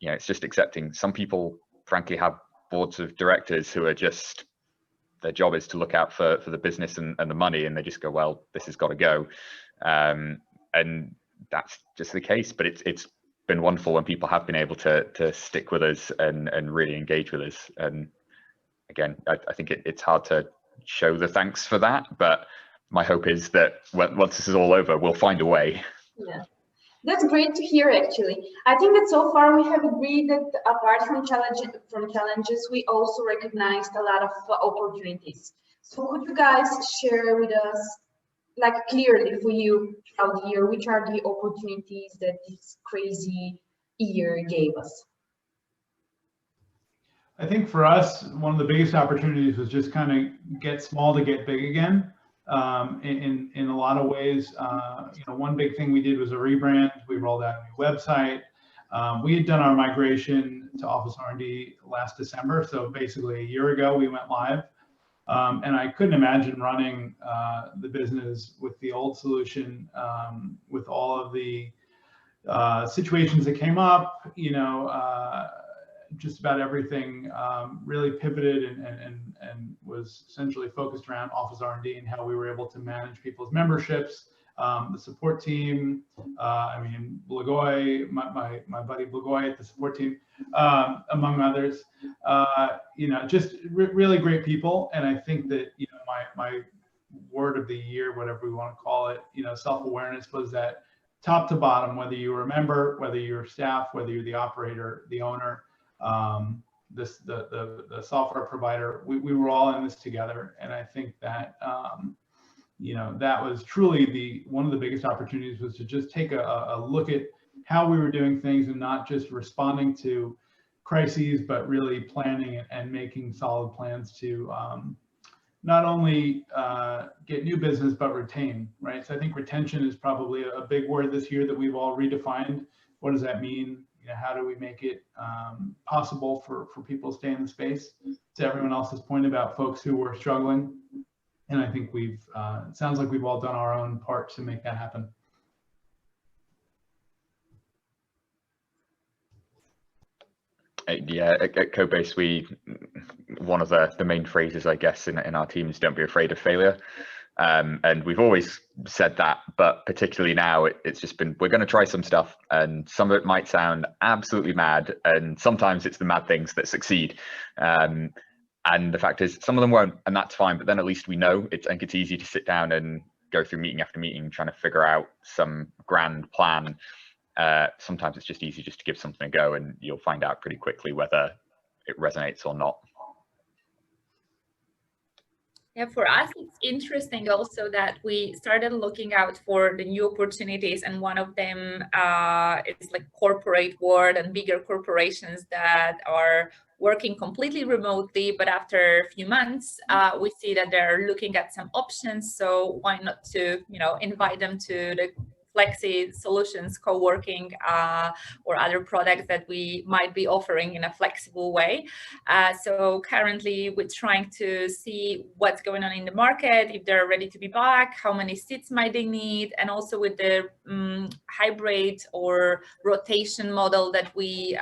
You know, it's just accepting. Some people frankly have boards of directors who are just, their job is to look out for the business and the money, and they just go, well, this has got to go. And that's just the case. But it's been wonderful when people have been able to stick with us and really engage with us. And again, I think it's hard to show the thanks for that, but my hope is that once this is all over, we'll find a way. Yeah, that's great to hear. Actually, I think that so far we have agreed that apart from challenges, we also recognized a lot of opportunities. So could you guys share with us, like, clearly for you throughout the year, which are the opportunities that this crazy year gave us? I think for us, one of the biggest opportunities was just kind of get small to get big again. In a lot of ways, you know, one big thing we did was a rebrand. We rolled out a new website. We had done our migration to OfficeRnD last December, so basically a year ago we went live. And I couldn't imagine running the business with the old solution, with all of the situations that came up. You know, just about everything really pivoted and was essentially focused around OfficeRnD and how we were able to manage people's memberships, the support team. I mean, Blagoy, my buddy Blagoy at the support team, among others. You know, just really great people. And I think that, you know, my word of the year, whatever we want to call it, you know, self-awareness was that top to bottom, whether you were a member, whether you're staff, whether you're the operator, the owner, the software provider, we were all in this together. And I think that, you know, that was truly one of the biggest opportunities, was to just take a look at how we were doing things and not just responding to crises, but really planning and making solid plans to not only get new business, but retain, right? So I think retention is probably a big word this year that we've all redefined. What does that mean? You know, how do we make it possible for people to stay in the space? To everyone else's point about folks who were struggling, And I think it sounds like we've all done our own part to make that happen. Yeah, at CodeBase, one of the main phrases, I guess, in our team is don't be afraid of failure. And we've always said that, but particularly now, it's just been, we're going to try some stuff, and some of it might sound absolutely mad, and sometimes it's the mad things that succeed. And the fact is, some of them won't, and that's fine, but then at least we know. I think it's easy to sit down and go through meeting after meeting, trying to figure out some grand plan. Sometimes it's just easy just to give something a go, and you'll find out pretty quickly whether it resonates or not. Yeah, for us, it's interesting also that we started looking out for the new opportunities, and one of them is like corporate world and bigger corporations that are working completely remotely, but after a few months, we see that they're looking at some options. So why not to, invite them to the flexi solutions, co-working, or other products that we might be offering in a flexible way. So currently we're trying to see what's going on in the market, if they're ready to be back, how many seats might they need, and also with the hybrid or rotation model that we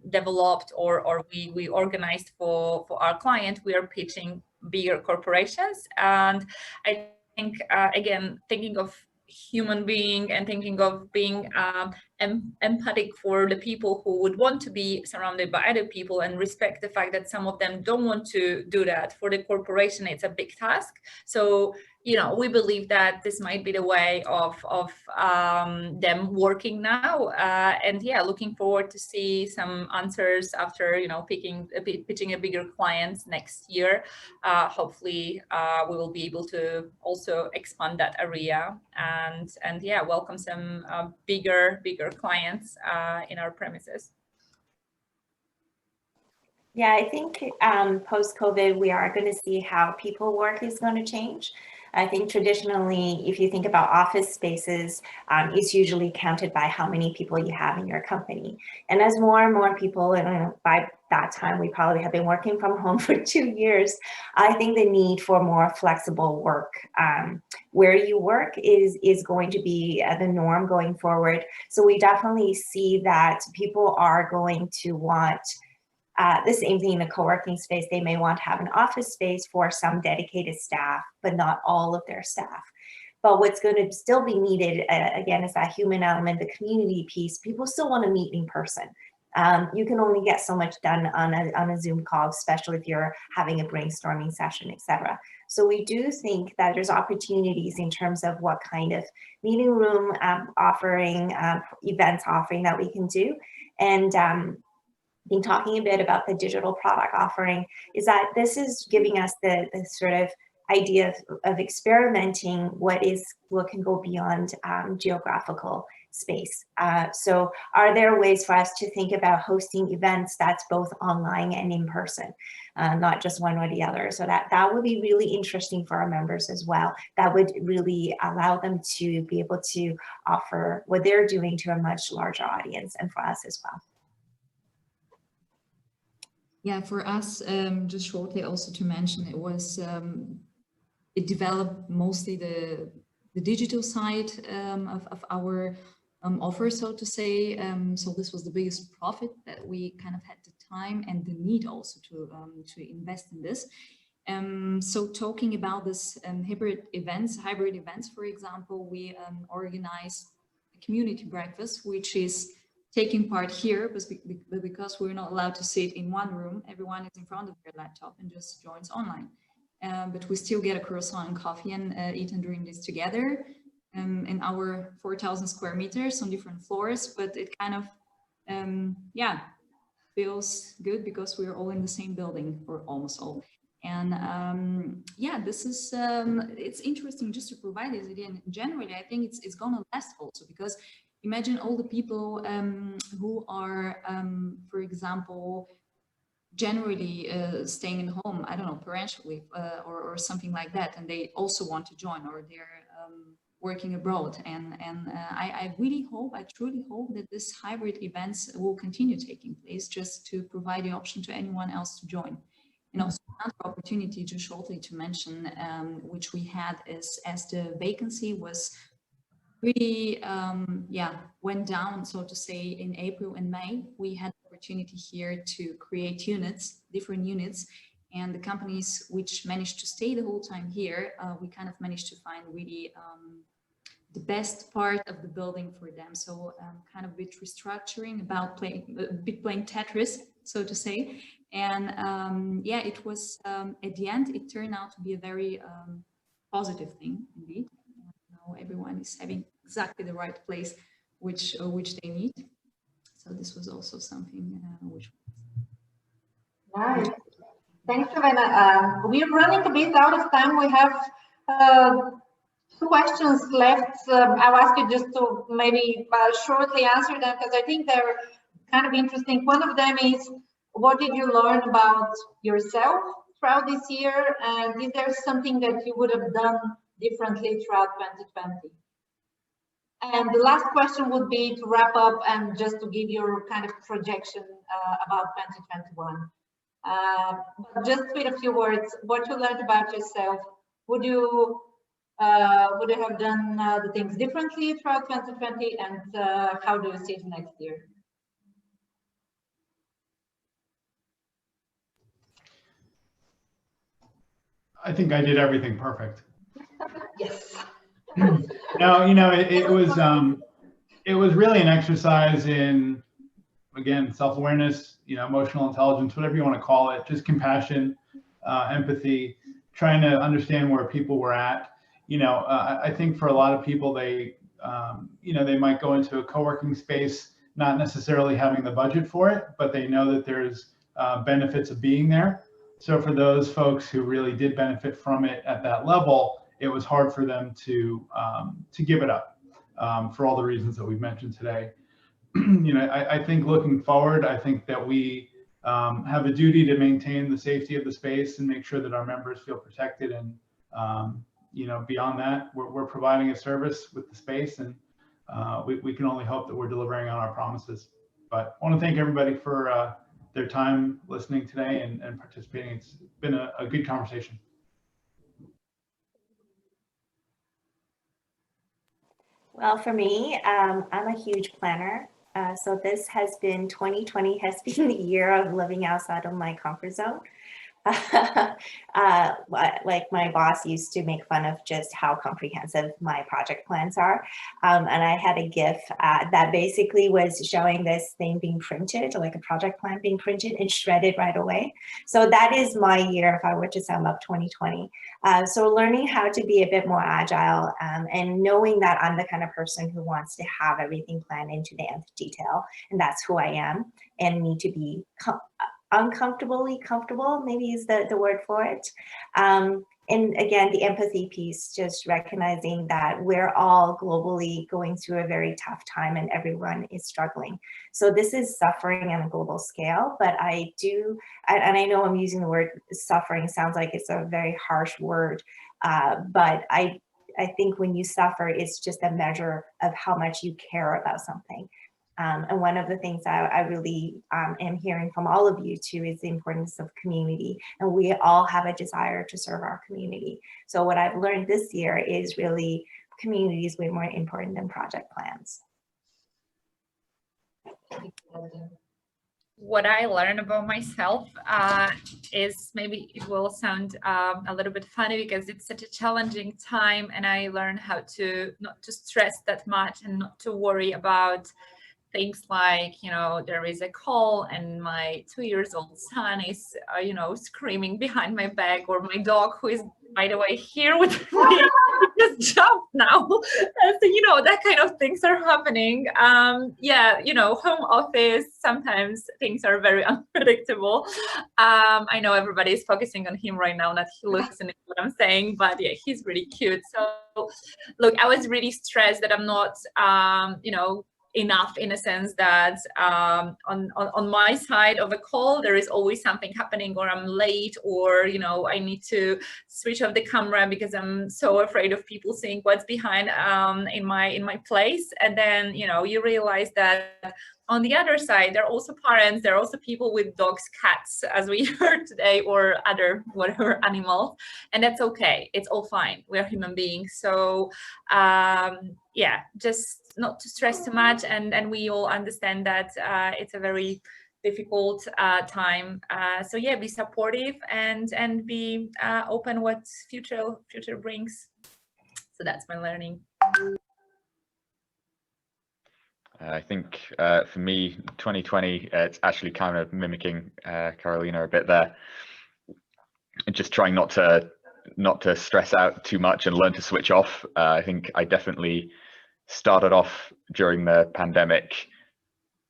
developed or we organized for our client, we are pitching bigger corporations. And I think, again, thinking of human being and thinking of being empathic for the people who would want to be surrounded by other people and respect the fact that some of them don't want to do that. For the corporation, it's a big task. So, we believe that this might be the way of them working now. And yeah, looking forward to see some answers after, pitching a bigger clients next year. Hopefully, we will be able to also expand that area and yeah, welcome some bigger clients in our premises. Yeah, I think post-COVID, we are going to see how people work is going to change. I think traditionally, if you think about office spaces, it's usually counted by how many people you have in your company. And as more and more people, and by that time, we probably have been working from home for 2 years, I think the need for more flexible work, where you work is going to be the norm going forward. So we definitely see that people are going to want the same thing in a co-working space. They may want to have an office space for some dedicated staff, but not all of their staff. But what's going to still be needed, again, is that human element, the community piece. People still want to meet in person. You can only get so much done on a Zoom call, especially if you're having a brainstorming session, etc. So we do think that there's opportunities in terms of what kind of meeting room offering, events offering that we can do. And been talking a bit about the digital product offering, is that this is giving us the sort of idea of experimenting what can go beyond geographical space. So are there ways for us to think about hosting events that's both online and in person, not just one or the other? So that would be really interesting for our members as well. That would really allow them to be able to offer what they're doing to a much larger audience, and for us as well. Yeah, for us, just shortly also to mention, it developed mostly the digital side of our offer, so to say. So this was the biggest profit that we kind of had the time and the need also to invest in this. So talking about this hybrid events, for example, we organized a community breakfast, which is taking part here, but because we're not allowed to sit in one room, everyone is in front of their laptop and just joins online. But we still get a croissant and coffee and eat and drink this together in our 4,000 square meters on different floors. But it kind of, yeah, feels good because we're all in the same building, or almost all. And yeah, this is, it's interesting just to provide this idea. And generally, I think it's gonna last also, because imagine all the people who are, for example, generally staying at home, I don't know, parentally or something like that, and they also want to join, or they're working abroad. And I really hope, I truly hope that this hybrid events will continue taking place, just to provide the option to anyone else to join. And also another opportunity, just shortly to mention, which we had is as the vacancy was really, went down, so to say, in April and May, we had the opportunity here to create units, different units, and the companies which managed to stay the whole time here, we kind of managed to find really the best part of the building for them. So kind of a bit restructuring, about playing Tetris, so to say. And yeah, it was at the end, it turned out to be a very positive thing indeed. Now everyone is having exactly the right place which they need. So this was also something which. Nice. Thanks, Nevena. We're running a bit out of time. We have 2 questions left. I'll ask you just to maybe shortly answer them, because I think they're kind of interesting. One of them is, what did you learn about yourself throughout this year? And is there something that you would have done differently throughout 2020? And the last question would be to wrap up and just to give your kind of projection about 2021. But just with a few words, what you learned about yourself, would you have done the things differently throughout 2020, and how do you see it next year? I think I did everything perfect. Yes. No, you know, it was really an exercise in, again, self-awareness, you know, emotional intelligence, whatever you want to call it, just compassion, empathy, trying to understand where people were at. You know, I think for a lot of people, they, you know, they might go into a co-working space, not necessarily having the budget for it, but they know that there's benefits of being there. So for those folks who really did benefit from it at that level, it was hard for them to give it up for all the reasons that we've mentioned today. You know, I think looking forward, I think that we have a duty to maintain the safety of the space and make sure that our members feel protected. And, you know, beyond that, we're providing a service with the space, and we can only hope that we're delivering on our promises. But I want to thank everybody for their time listening today and participating. It's been a good conversation. Well, for me, I'm a huge planner. So this has been, 2020 has been the year of living outside of my comfort zone. Like my boss used to make fun of just how comprehensive my project plans are. And I had a GIF that basically was showing this thing being printed, like a project plan being printed and shredded right away. So that is my year if I were to sum up 2020. So learning how to be a bit more agile and knowing that I'm the kind of person who wants to have everything planned into the nth detail, and that's who I am, and need to be uncomfortably comfortable, maybe is the word for it. And again, the empathy piece, just recognizing that we're all globally going through a very tough time and everyone is struggling. So this is suffering on a global scale, but I do, and I know I'm using the word suffering, sounds like it's a very harsh word, but I think when you suffer, it's just a measure of how much you care about something. And one of the things I really am hearing from all of you too is the importance of community. And we all have a desire to serve our community. So what I've learned this year is really community is way more important than project plans. What I learned about myself is, maybe it will sound a little bit funny because it's such a challenging time, and I learned how to not to stress that much and not to worry about things like, you know, there is a call and my 2-year-old son is, you know, screaming behind my back, or my dog, who is, by the way, here with me, just jumped now. So, you know, that kind of things are happening. Yeah, you know, home office, sometimes things are very unpredictable. I know everybody is focusing on him right now, not he listening to what I'm saying, but yeah, he's really cute. So look, I was really stressed that I'm not, you know, enough, in a sense that on my side of a call there is always something happening, or I'm late, or, you know, I need to switch off the camera because I'm so afraid of people seeing what's behind in my place. And then, you know, you realize that on the other side, there are also parents, there are also people with dogs, cats, as we heard today, or other whatever animals, and that's okay. It's all fine. We're human beings. So yeah, just not to stress too much, and we all understand that it's a very difficult time. So yeah, be supportive and be open what future brings. So that's my learning. I think for me, 2020, it's actually kind of mimicking Karolina a bit there. And just trying not to stress out too much and learn to switch off. I think I definitely started off during the pandemic,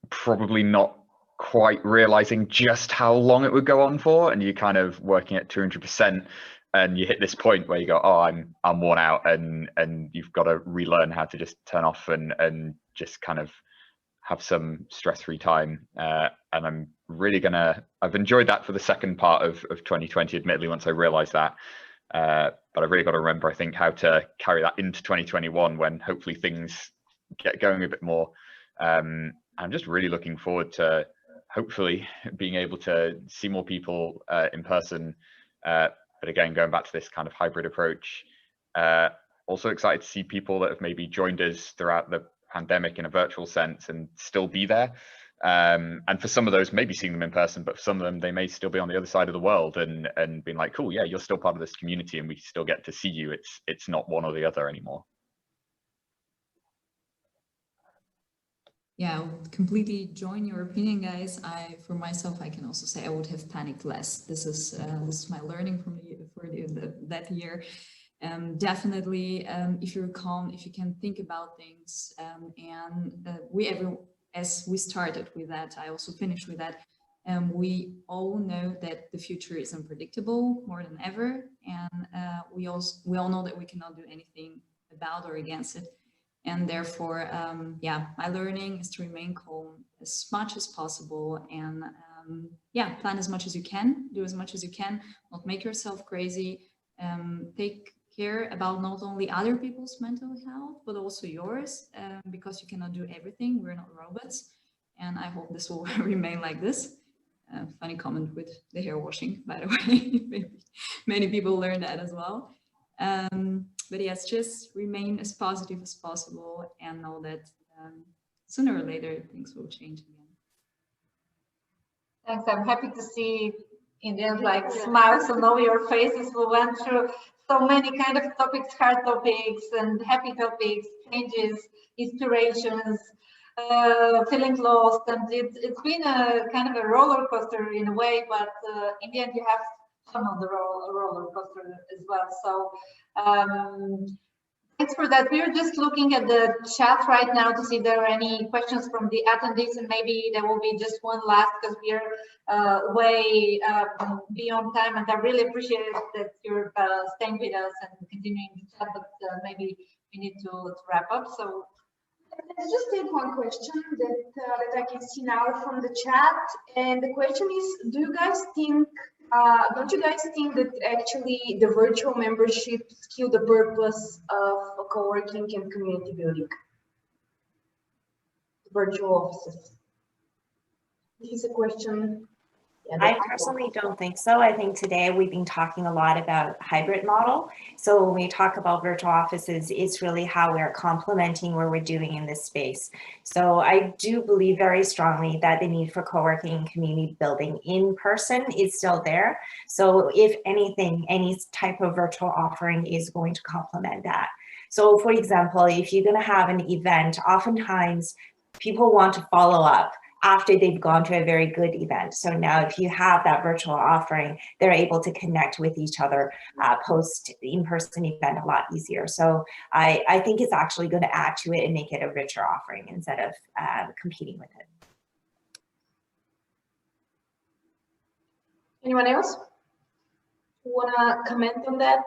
probably not quite realizing just how long it would go on for, and you're kind of working at 200%. And you hit this point where you go, oh, I'm worn out, and you've got to relearn how to just turn off and just kind of have some stress-free time. And I'm really I've enjoyed that for the second part of 2020, admittedly, once I realized that. But I've really got to remember, I think, how to carry that into 2021 when hopefully things get going a bit more. I'm just really looking forward to hopefully being able to see more people in person. But again, going back to this kind of hybrid approach, also excited to see people that have maybe joined us throughout the pandemic in a virtual sense and still be there. And for some of those, maybe seeing them in person, but for some of them, they may still be on the other side of the world and being like, cool, yeah, you're still part of this community and we still get to see you. It's not one or the other anymore. Yeah, I would completely join your opinion, guys. For myself, I can also say I would have panicked less. This is my learning from that year. Definitely, if you're calm, if you can think about things, as we started with that, I also finished with that. We all know that the future is unpredictable more than ever, and we all know that we cannot do anything about or against it. And therefore, yeah, my learning is to remain calm as much as possible and yeah, plan as much as you can, do as much as you can, not make yourself crazy, take care about not only other people's mental health, but also yours, because you cannot do everything. We're not robots. And I hope this will remain like this. Funny comment with the hair washing, by the way. Maybe many people learn that as well. But yes, just remain as positive as possible and know that sooner or later things will change again. Thanks. I'm happy to see Indians like smiles on all your faces. We went through so many kind of topics, hard topics and happy topics, changes, inspirations, feeling lost, and it's been a kind of a roller coaster in a way, but in the end you have fun on the roller coaster as well. So thanks for that. We're just looking at the chat right now to see if there are any questions from the attendees, and maybe there will be just one last because we're way beyond time, and I really appreciate that you're staying with us and continuing to chat, but maybe we need to wrap up. So let's just take one question that I can see now from the chat, and the question is, do you guys think don't you guys think that actually the virtual memberships kill the purpose of co-working and community building? Virtual offices. This is a question. Yeah, I personally don't think so. I think today we've been talking a lot about hybrid model. So when we talk about virtual offices, it's really how we're complementing what we're doing in this space. So I do believe very strongly that the need for co-working and community building in person is still there. So if anything, any type of virtual offering is going to complement that. So for example, if you're going to have an event, oftentimes people want to follow up after they've gone to a very good event. So now if you have that virtual offering, they're able to connect with each other post in-person event a lot easier. So I think it's actually going to add to it and make it a richer offering instead of competing with it. Anyone else who wanna comment on that?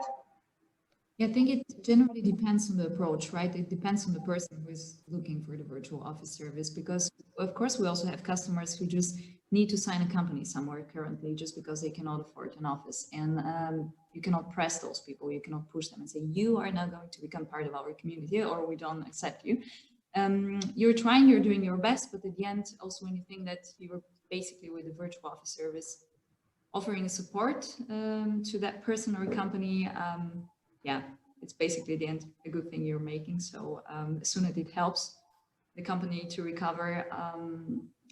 I think it generally depends on the approach, right? It depends on the person who is looking for the virtual office service, because of course we also have customers who just need to sign a company somewhere currently just because they cannot afford an office. And you cannot press those people, you cannot push them and say, you are now going to become part of our community or we don't accept you. you're trying, you're doing your best, but at the end, also when you think that you're basically with a virtual office service, offering support to that person or company, yeah, it's basically at the end a good thing you're making. So as soon as it helps the company to recover,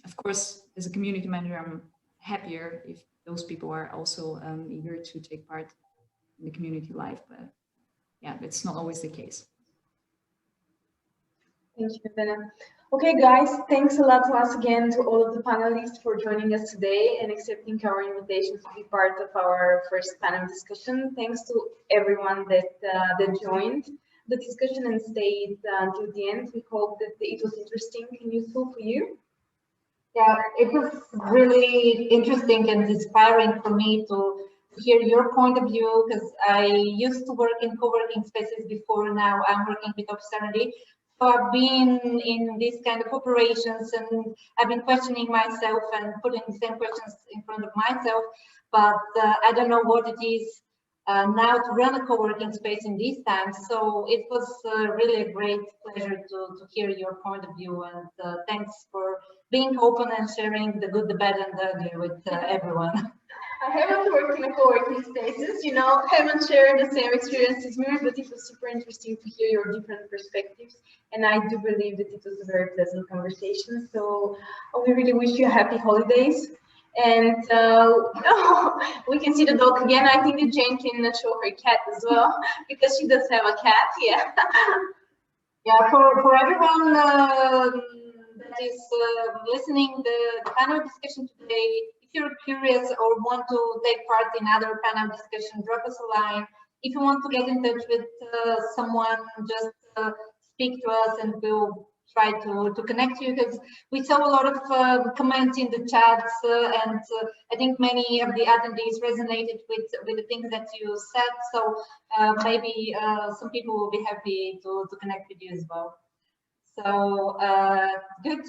of course, as a community manager, I'm happier if those people are also eager to take part in the community life, but yeah, it's not always the case. Thank you, Nevena. Okay, guys, thanks a lot once again to all of the panelists for joining us today and accepting our invitation to be part of our first panel discussion. Thanks to everyone that joined the discussion and stayed until the end. We hope that it was interesting and useful for you. Yeah, it was really interesting and inspiring for me to hear your point of view, because I used to work in co-working spaces before. Now I'm working with OfficeRnD. So I've been in these kind of operations and I've been questioning myself and putting the same questions in front of myself, but I don't know what it is now to run a co-working space in these times. So it was really a great pleasure to hear your point of view, and thanks for being open and sharing the good, the bad, and the ugly with everyone. I haven't worked in a co-working spaces, you know, haven't shared the same experience as Miri, but it was super interesting to hear your different perspectives. And I do believe that it was a very pleasant conversation. So we really wish you happy holidays. And we can see the dog again. I think that Jane can show her cat as well, because she does have a cat, yeah. Yeah, for everyone that is listening the panel discussion today, if you're curious or want to take part in other panel discussion, drop us a line. If you want to get in touch with someone, just speak to us and we'll try to connect you, because we saw a lot of comments in the chats and I think many of the attendees resonated with the things that you said. So maybe some people will be happy to connect with you as well. So good.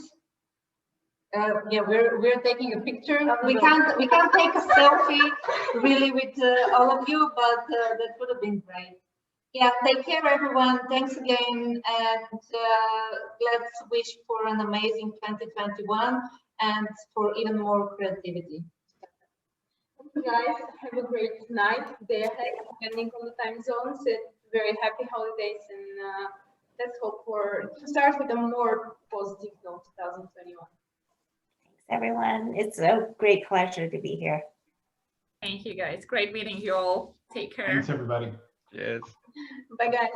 Yeah, we're taking a picture. We can't take a selfie really with all of you, but that would have been great. Yeah, take care, everyone. Thanks again, and let's wish for an amazing 2021 and for even more creativity. You guys, have a great night, day ahead, depending on the time zones. And very happy holidays, and let's hope to start with a more positive note, 2021. Everyone, it's a great pleasure to be here. Thank you, guys. Great meeting you all. Take care. Thanks, everybody. Cheers. Bye, guys.